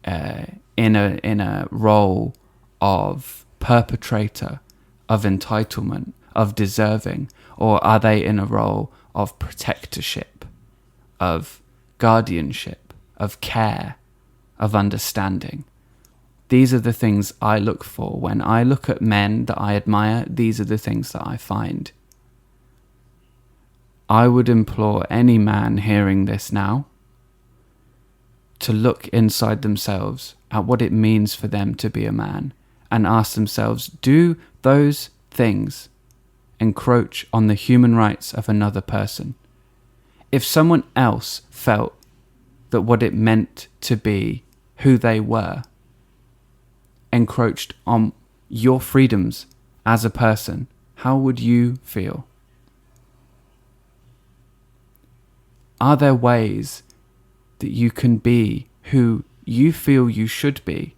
in a role of perpetrator, of entitlement, of deserving, or are they in a role of protectorship, of guardianship, of care, of understanding? These are the things I look for. When I look at men that I admire, these are the things that I find. I would implore any man hearing this now to look inside themselves at what it means for them to be a man and ask themselves, do those things encroach on the human rights of another person? If someone else felt that what it meant to be who they were encroached on your freedoms as a person, how would you feel? Are there ways that you can be who you feel you should be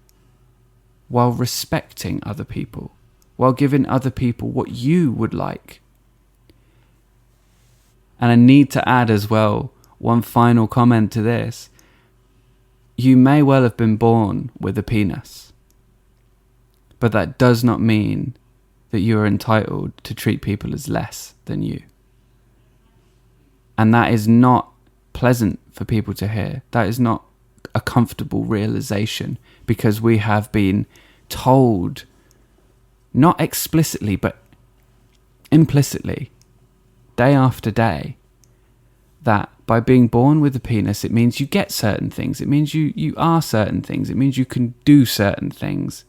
while respecting other people, while giving other people what you would like? And I need to add as well, one final comment to this. You may well have been born with a penis, but that does not mean that you are entitled to treat people as less than you. And that is not pleasant for people to hear. That is not a comfortable realization, because we have been told, not explicitly, but implicitly, day after day, that by being born with a penis, it means you get certain things. It means you are certain things. It means you can do certain things.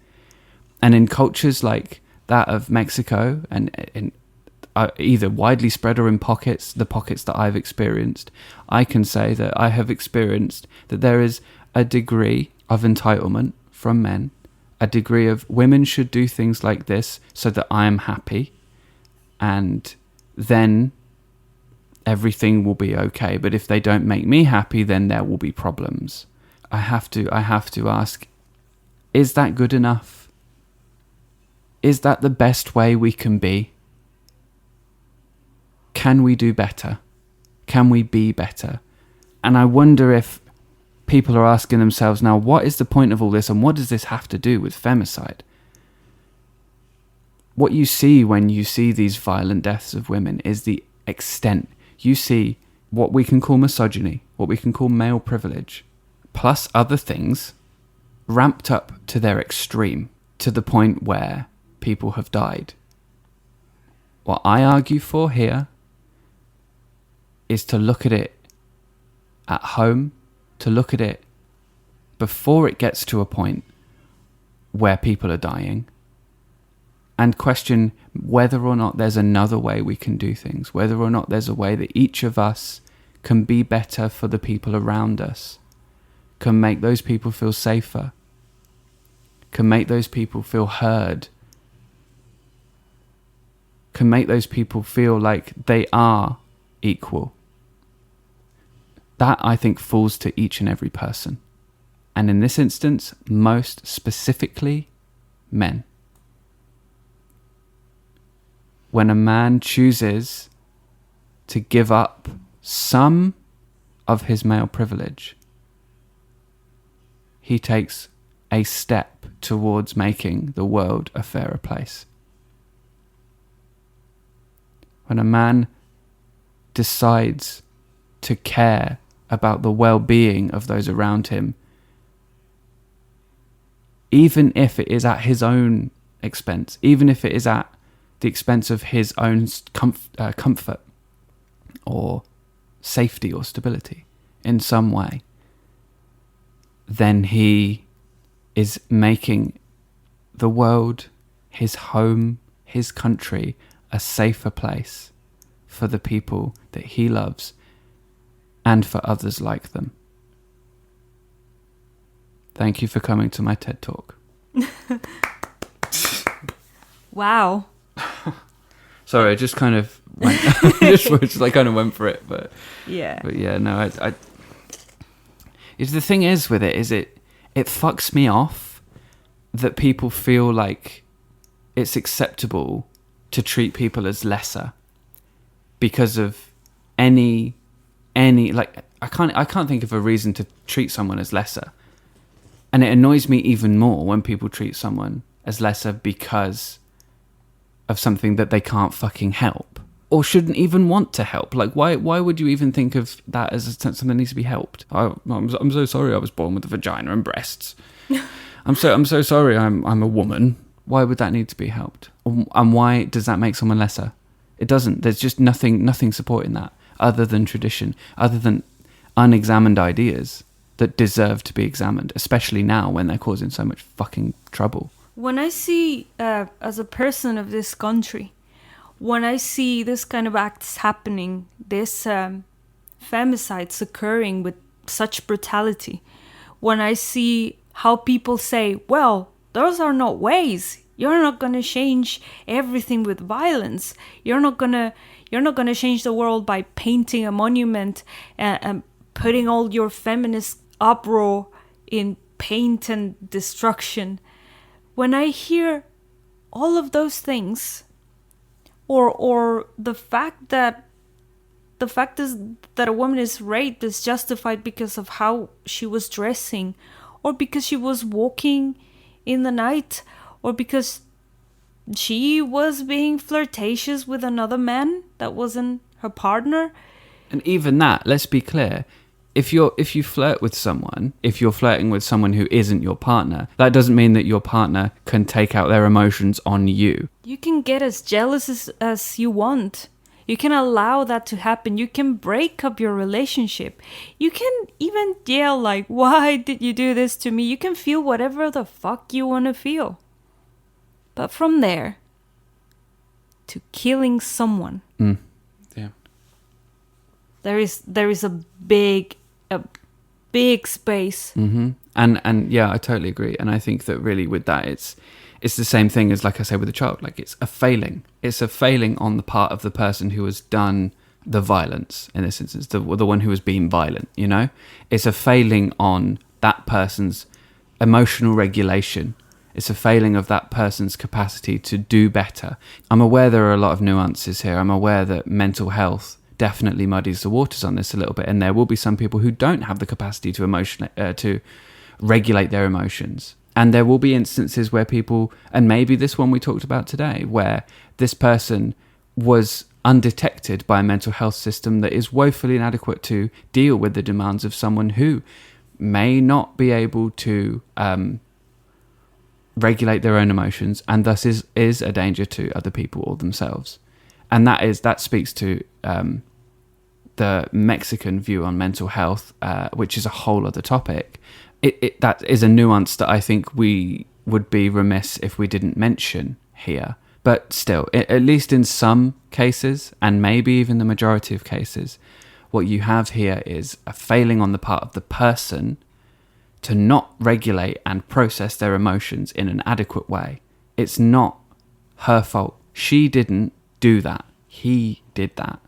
And in cultures like that of Mexico, and either widely spread or in pockets, the pockets that I've experienced, I can say that I have experienced that there is a degree of entitlement from men, a degree of women should do things like this so that I am happy, and then everything will be okay. But if they don't make me happy, then there will be problems. I have to ask, is that good enough? Is that the best way we can be? Can we do better? Can we be better? And I wonder if people are asking themselves now, what is the point of all this, and what does this have to do with femicide? What you see when you see these violent deaths of women is the extent. You see what we can call misogyny, what we can call male privilege, plus other things ramped up to their extreme, to the point where people have died. What I argue for here is to look at it at home, to look at it before it gets to a point where people are dying, and question whether or not there's another way we can do things, whether or not there's a way that each of us can be better for the people around us, can make those people feel safer, can make those people feel heard, can make those people feel like they are equal. That, I think, falls to each and every person. And in this instance, most specifically, men. When a man chooses to give up some of his male privilege, he takes a step towards making the world a fairer place. When a man decides to care about the well-being of those around him, even if it is at his own expense, even if it is at the expense of his own comfort or safety or stability in some way, then he is making the world, his home, his country, a safer place for the people that he loves and for others like them. Thank you for coming to my TED Talk. Wow. Sorry, I just kind of went, I kind of went for it, but yeah, no, I the thing is with it is it fucks me off that people feel like it's acceptable to treat people as lesser because of any like I can't think of a reason to treat someone as lesser. And it annoys me even more when people treat someone as lesser because of something that they can't fucking help or shouldn't even want to help. Like, why would you even think of that as something that needs to be helped? I'm so sorry I was born with a vagina and breasts. I'm so sorry I'm a woman. Why would that need to be helped? And why does that make someone lesser? It doesn't. There's just nothing supporting that. other than tradition, other than unexamined ideas that deserve to be examined, especially now when they're causing so much fucking trouble. When I see, as a person of this country, when I see this kind of acts happening, this femicides occurring with such brutality, when I see how people say, well, those are not ways. You're not gonna change everything with violence. You're not gonna change the world by painting a monument and putting all your feminist uproar in paint and destruction. When I hear all of those things, or the fact is that a woman is raped is justified because of how she was dressing, or because she was walking in the night, or because she was being flirtatious with another man that wasn't her partner. And even that, let's be clear, if you flirt with someone, if you're flirting with someone who isn't your partner, that doesn't mean that your partner can take out their emotions on you. You can get as jealous as you want. You can allow that to happen. You can break up your relationship. You can even yell like, why did you do this to me? You can feel whatever the fuck you want to feel. But from there to killing someone, Yeah, there is a big space. mm-hmm. And yeah, I totally agree. And I think that really with that, it's the same thing as, like I say, with a child. Like, it's a failing. It's a failing on the part of the person who has done the violence, in this instance, the one who was being violent, you know? It's a failing on that person's emotional regulation. It's a failing of that person's capacity to do better. I'm aware there are a lot of nuances here. I'm aware that mental health definitely muddies the waters on this a little bit, and there will be some people who don't have the capacity to regulate their emotions. And there will be instances where people, and maybe this one we talked about today, where this person was undetected by a mental health system that is woefully inadequate to deal with the demands of someone who may not be able to regulate their own emotions, and thus is a danger to other people or themselves. And that speaks to the Mexican view on mental health, which is a whole other topic. That is a nuance that I think we would be remiss if we didn't mention here. But still, at least in some cases, and maybe even the majority of cases, what you have here is a failing on the part of the person to not regulate and process their emotions in an adequate way. It's not her fault. She didn't do that. He did that.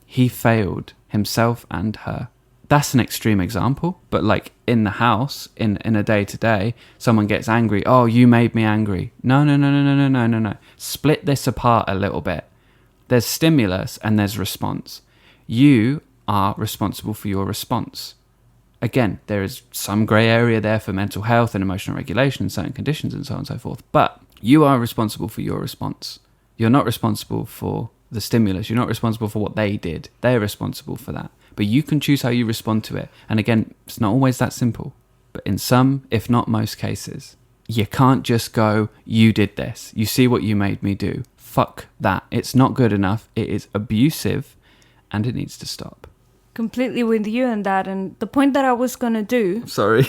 He failed himself and her. That's an extreme example, but like in the house, in a day-to-day, someone gets angry. Oh, you made me angry. No. Split this apart a little bit. There's stimulus and there's response. You are responsible for your response. Again, there is some grey area there for mental health and emotional regulation in certain conditions and so on and so forth, but you are responsible for your response. You're not responsible for the stimulus. You're not responsible for what they did. They're responsible for that. But you can choose how you respond to it. And again, it's not always that simple. But in some, if not most cases, you can't just go, you did this. You see what you made me do. Fuck that. It's not good enough. It is abusive and it needs to stop. Completely with you on that. And the point that I was going to do... Sorry.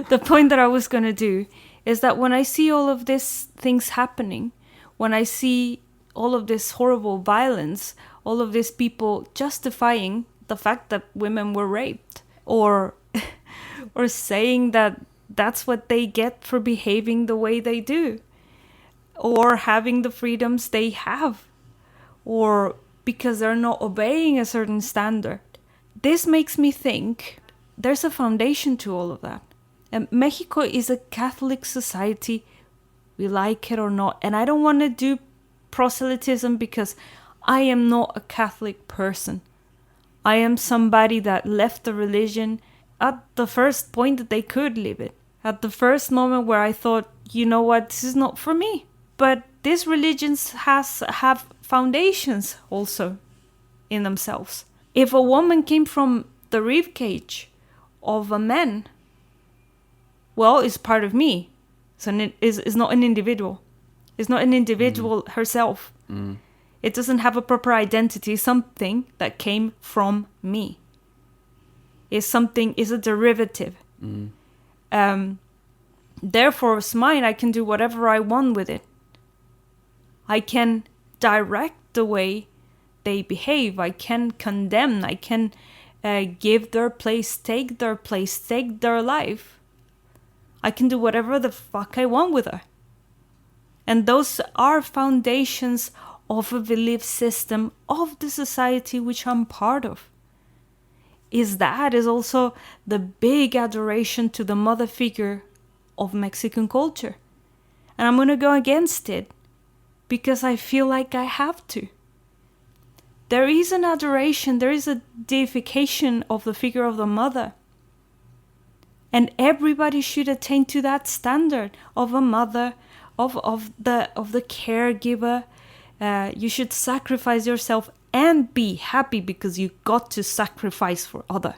The point that I was going to do is that when I see all of these things happening, when I see all of this horrible violence, all of these people justifying the fact that women were raped, or saying that that's what they get for behaving the way they do, or having the freedoms they have, or because they're not obeying a certain standard. This makes me think there's a foundation to all of that. And Mexico is a Catholic society, we like it or not. And I don't want to do proselytism because I am not a Catholic person. I am somebody that left the religion at the first point that they could leave it. At the first moment where I thought, you know what, this is not for me. But these religions have foundations also in themselves. If a woman came from the ribcage of a man, well, it's part of me. So it's not an individual. It's not an individual herself. It doesn't have a proper identity. It's something that came from me. Is a derivative. Therefore, it's mine. I can do whatever I want with it. I can direct the way they behave. I can condemn. I can give their place, take their life. I can do whatever the fuck I want with her. And those are foundations of a belief system of the society which I'm part of. Is also the big adoration to the mother figure of Mexican culture. And I'm going to go against it because I feel like I have to. There is an adoration, there is a deification of the figure of the mother. And everybody should attain to that standard of a mother, of the caregiver. You should sacrifice yourself and be happy because you got to sacrifice for other.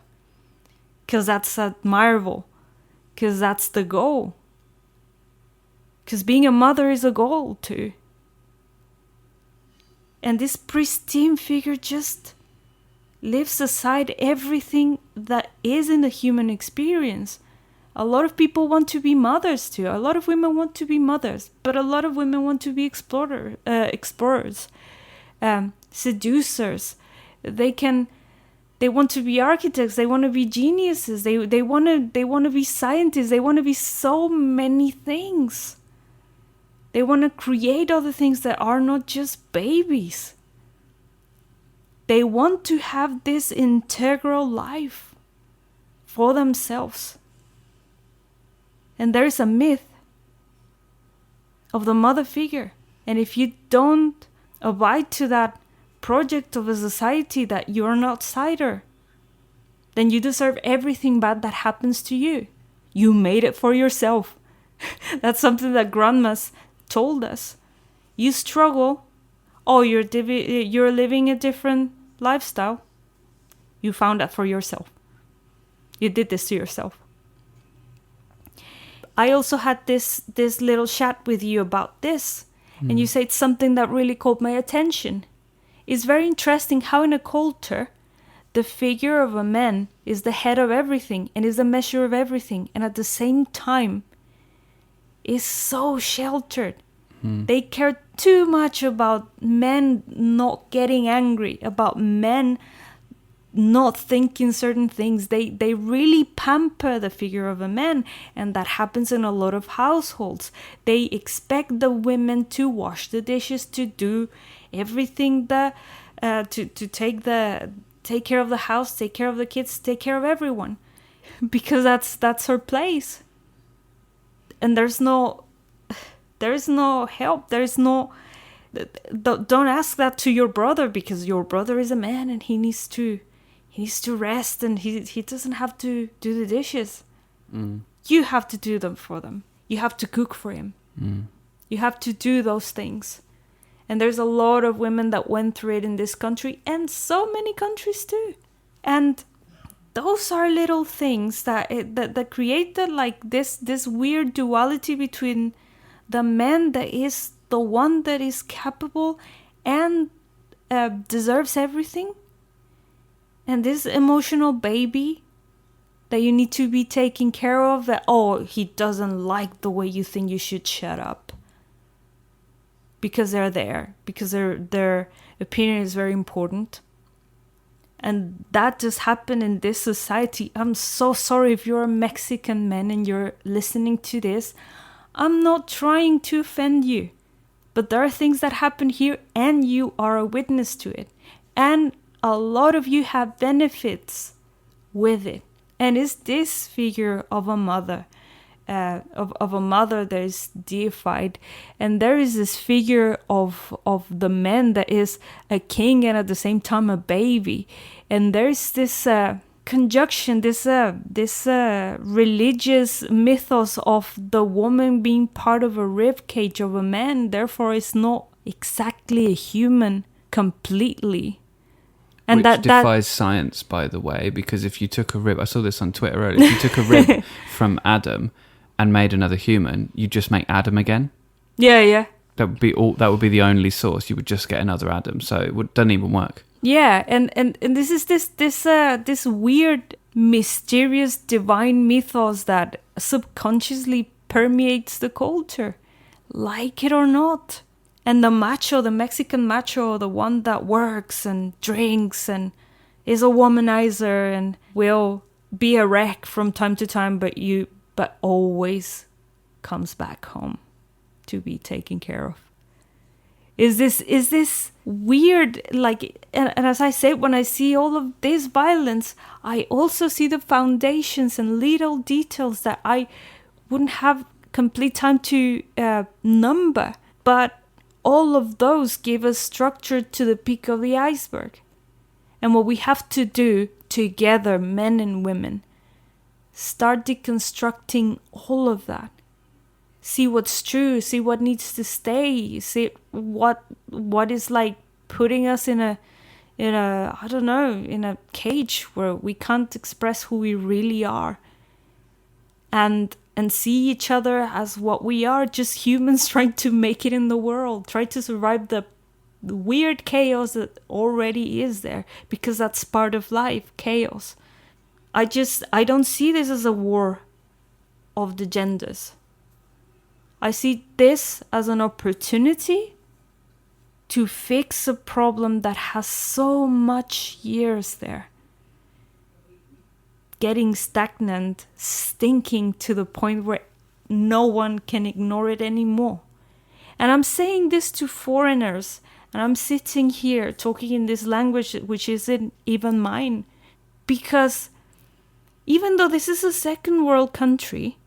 Because that's admirable. Because that's the goal. Because being a mother is a goal too. And this pristine figure just leaves aside everything that is in the human experience. A lot of people want to be mothers too. A lot of women want to be mothers, but a lot of women want to be explorers, seducers. They want to be architects. They want to be geniuses. They want to be scientists. They want to be so many things. They want to create other things that are not just babies. They want to have this integral life for themselves. And there's a myth of the mother figure. And if you don't abide to that project of a society that you're an outsider, then you deserve everything bad that happens to you. You made it for yourself. That's something that grandmas told us. You struggle. Oh, you're living a different lifestyle. You found that for yourself. You did this to yourself. I also had this little chat with you about this. And you said something that really caught my attention. It's very interesting how in a culture, the figure of a man is the head of everything and is the measure of everything. And at the same time, is so sheltered. They care too much about men not getting angry, about men not thinking certain things. They really pamper the figure of a man, and that happens in a lot of households. They expect the women to wash the dishes, to do everything, to take care of the house, take care of the kids, take care of everyone, because that's her place. And there's no help. Don't ask that to your brother, because your brother is a man and he needs to rest, and he doesn't have to do the dishes. You have to do them for them. You have to cook for him. You have to do those things. And there's a lot of women that went through it in this country, and so many countries too. And those are little things that created like this weird duality between the man that is the one that is capable and deserves everything, and this emotional baby that you need to be taken care of, that, oh, he doesn't like the way you think, you should shut up. Because they're there. Because their opinion is very important. And that just happened in this society. I'm so sorry if you're a Mexican man and you're listening to this. I'm not trying to offend you. But there are things that happen here and you are a witness to it. And a lot of you have benefits with it. And it's this figure of a mother, of a mother that is deified. And there is this figure of the man that is a king and at the same time a baby. And there's this conjunction, this religious mythos of the woman being part of a rib cage of a man. Therefore, it's not exactly a human completely. And which defies science, by the way, because if you took a rib, I saw this on Twitter earlier, if you took a rib from Adam and made another human, you just make Adam again. Yeah. That would be the only source. You would just get another Adam, so doesn't even work. Yeah, and this is this weird, mysterious, divine mythos that subconsciously permeates the culture, like it or not. And the macho, the Mexican macho, the one that works and drinks and is a womanizer and will be a wreck from time to time, but always comes back home to be taken care of. Is this weird? Like, and as I say, when I see all of this violence, I also see the foundations and little details that I wouldn't have complete time to number. But all of those give us structure to the peak of the iceberg. And what we have to do together, men and women, start deconstructing all of that. See what's true, see what needs to stay, see what is like putting us in a I don't know, in a cage where we can't express who we really are. And see each other as what we are, just humans trying to make it in the world, try to survive the weird chaos that already is there, because that's part of life, chaos. I don't see this as a war of the genders. I see this as an opportunity to fix a problem that has so much years there. Getting stagnant, stinking to the point where no one can ignore it anymore. And I'm saying this to foreigners, and I'm sitting here talking in this language which isn't even mine. Because even though this is a second world country,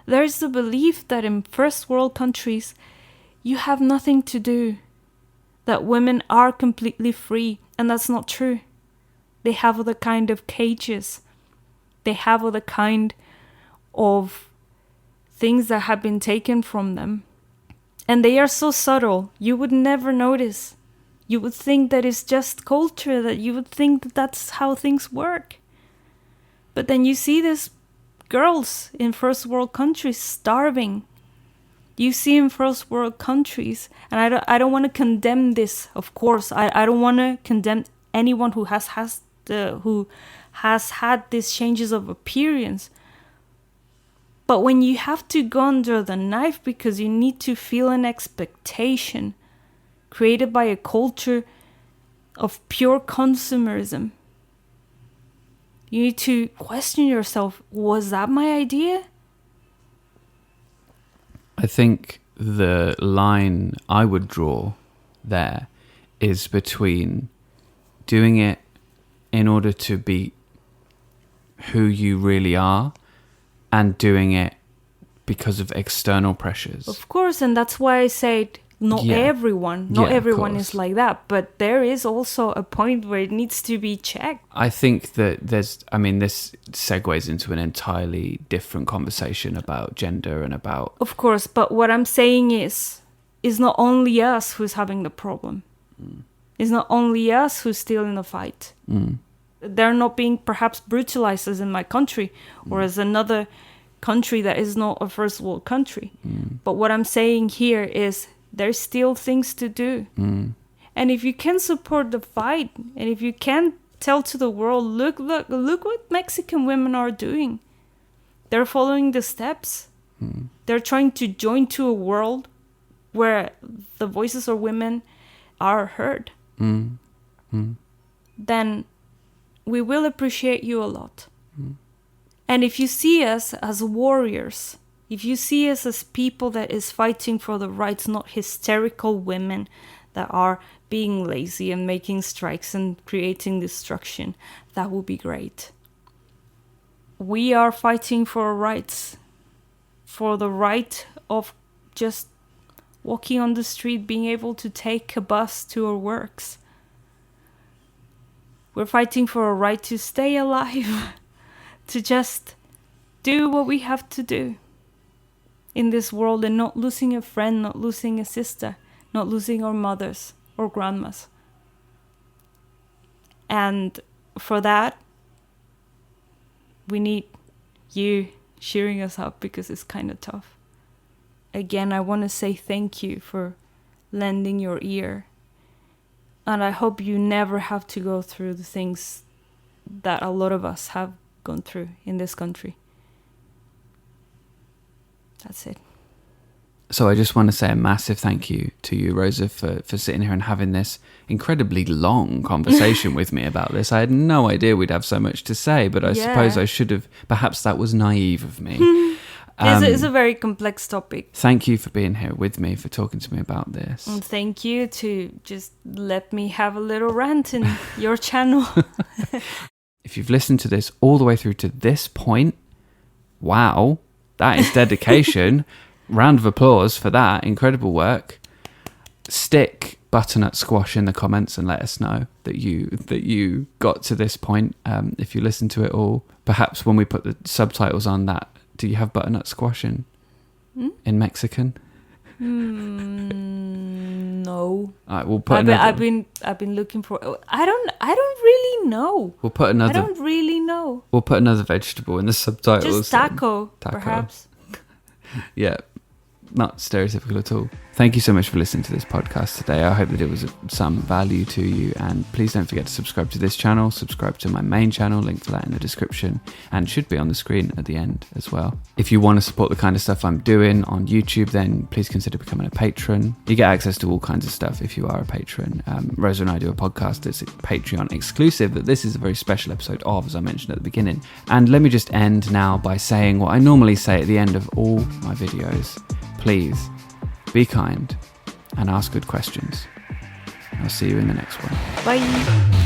there is the belief that in first world countries, you have nothing to do. That women are completely free, and that's not true. They have other kind of cages. They have other kind of things that have been taken from them. And they are so subtle, you would never notice. You would think that it's just culture, that you would think that that's how things work. But then you see these girls in first world countries starving. You see in first world countries, and I don't want to condemn this, of course. I don't want to condemn anyone who has had these changes of appearance. But when you have to go under the knife because you need to feel an expectation created by a culture of pure consumerism, you need to question yourself, was that my idea? I think the line I would draw there is between doing it in order to be who you really are and doing it because of external pressures. Of course, and that's why I said not everyone is like that, but there is also a point where it needs to be checked. I think that this segues into an entirely different conversation about gender and about... Of course, but what I'm saying is not only us who's having the problem. It's not only us who's still in the fight. They're not being perhaps brutalized as in my country or as another country that is not a first world country. But what I'm saying here is there's still things to do. And if you can support the fight, and if you can tell to the world, look what Mexican women are doing. They're following the steps. They're trying to join to a world where the voices of women are heard. Then we will appreciate you a lot. And if you see us as warriors, if you see us as people that is fighting for the rights, not hysterical women that are being lazy and making strikes and creating destruction, that would be great. We are fighting for our rights, for the right of just walking on the street, being able to take a bus to our works. We're fighting for a right to stay alive, to just do what we have to do in this world and not losing a friend, not losing a sister, not losing our mothers or grandmas. And for that, we need you cheering us up because it's kind of tough. Again, I want to say thank you for lending your ear. And I hope you never have to go through the things that a lot of us have gone through in this country. That's it. So I just want to say a massive thank you to you, Rosa, for sitting here and having this incredibly long conversation with me about this. I had no idea we'd have so much to say, but I suppose I should have. Perhaps that was naive of me. It's a very complex topic. Thank you for being here with me, for talking to me about this. And thank you to just let me have a little rant in your channel. If you've listened to this all the way through to this point, wow, that is dedication. Round of applause for that. Incredible work. Stick butternut squash in the comments and let us know that you got to this point. If you listen to it all, perhaps when we put the subtitles on that, do you have butternut squash in Mexican? No. All right, we'll put I've been looking for. I don't really know. We'll put another. I don't really know. We'll put another vegetable in the subtitles. Just taco, perhaps. Yeah, not stereotypical at all. Thank you so much for listening to this podcast today. I hope that it was of some value to you, and please don't forget to subscribe to this channel, subscribe to my main channel, link to that in the description, and should be on the screen at the end as well. If you want to support the kind of stuff I'm doing on YouTube, then please consider becoming a patron. You get access to all kinds of stuff if you are a patron. Rosa and I do a podcast that's Patreon exclusive that this is a very special episode of, as I mentioned at the beginning. And let me just end now by saying what I normally say at the end of all my videos. Please be kind and ask good questions. I'll see you in the next one. Bye.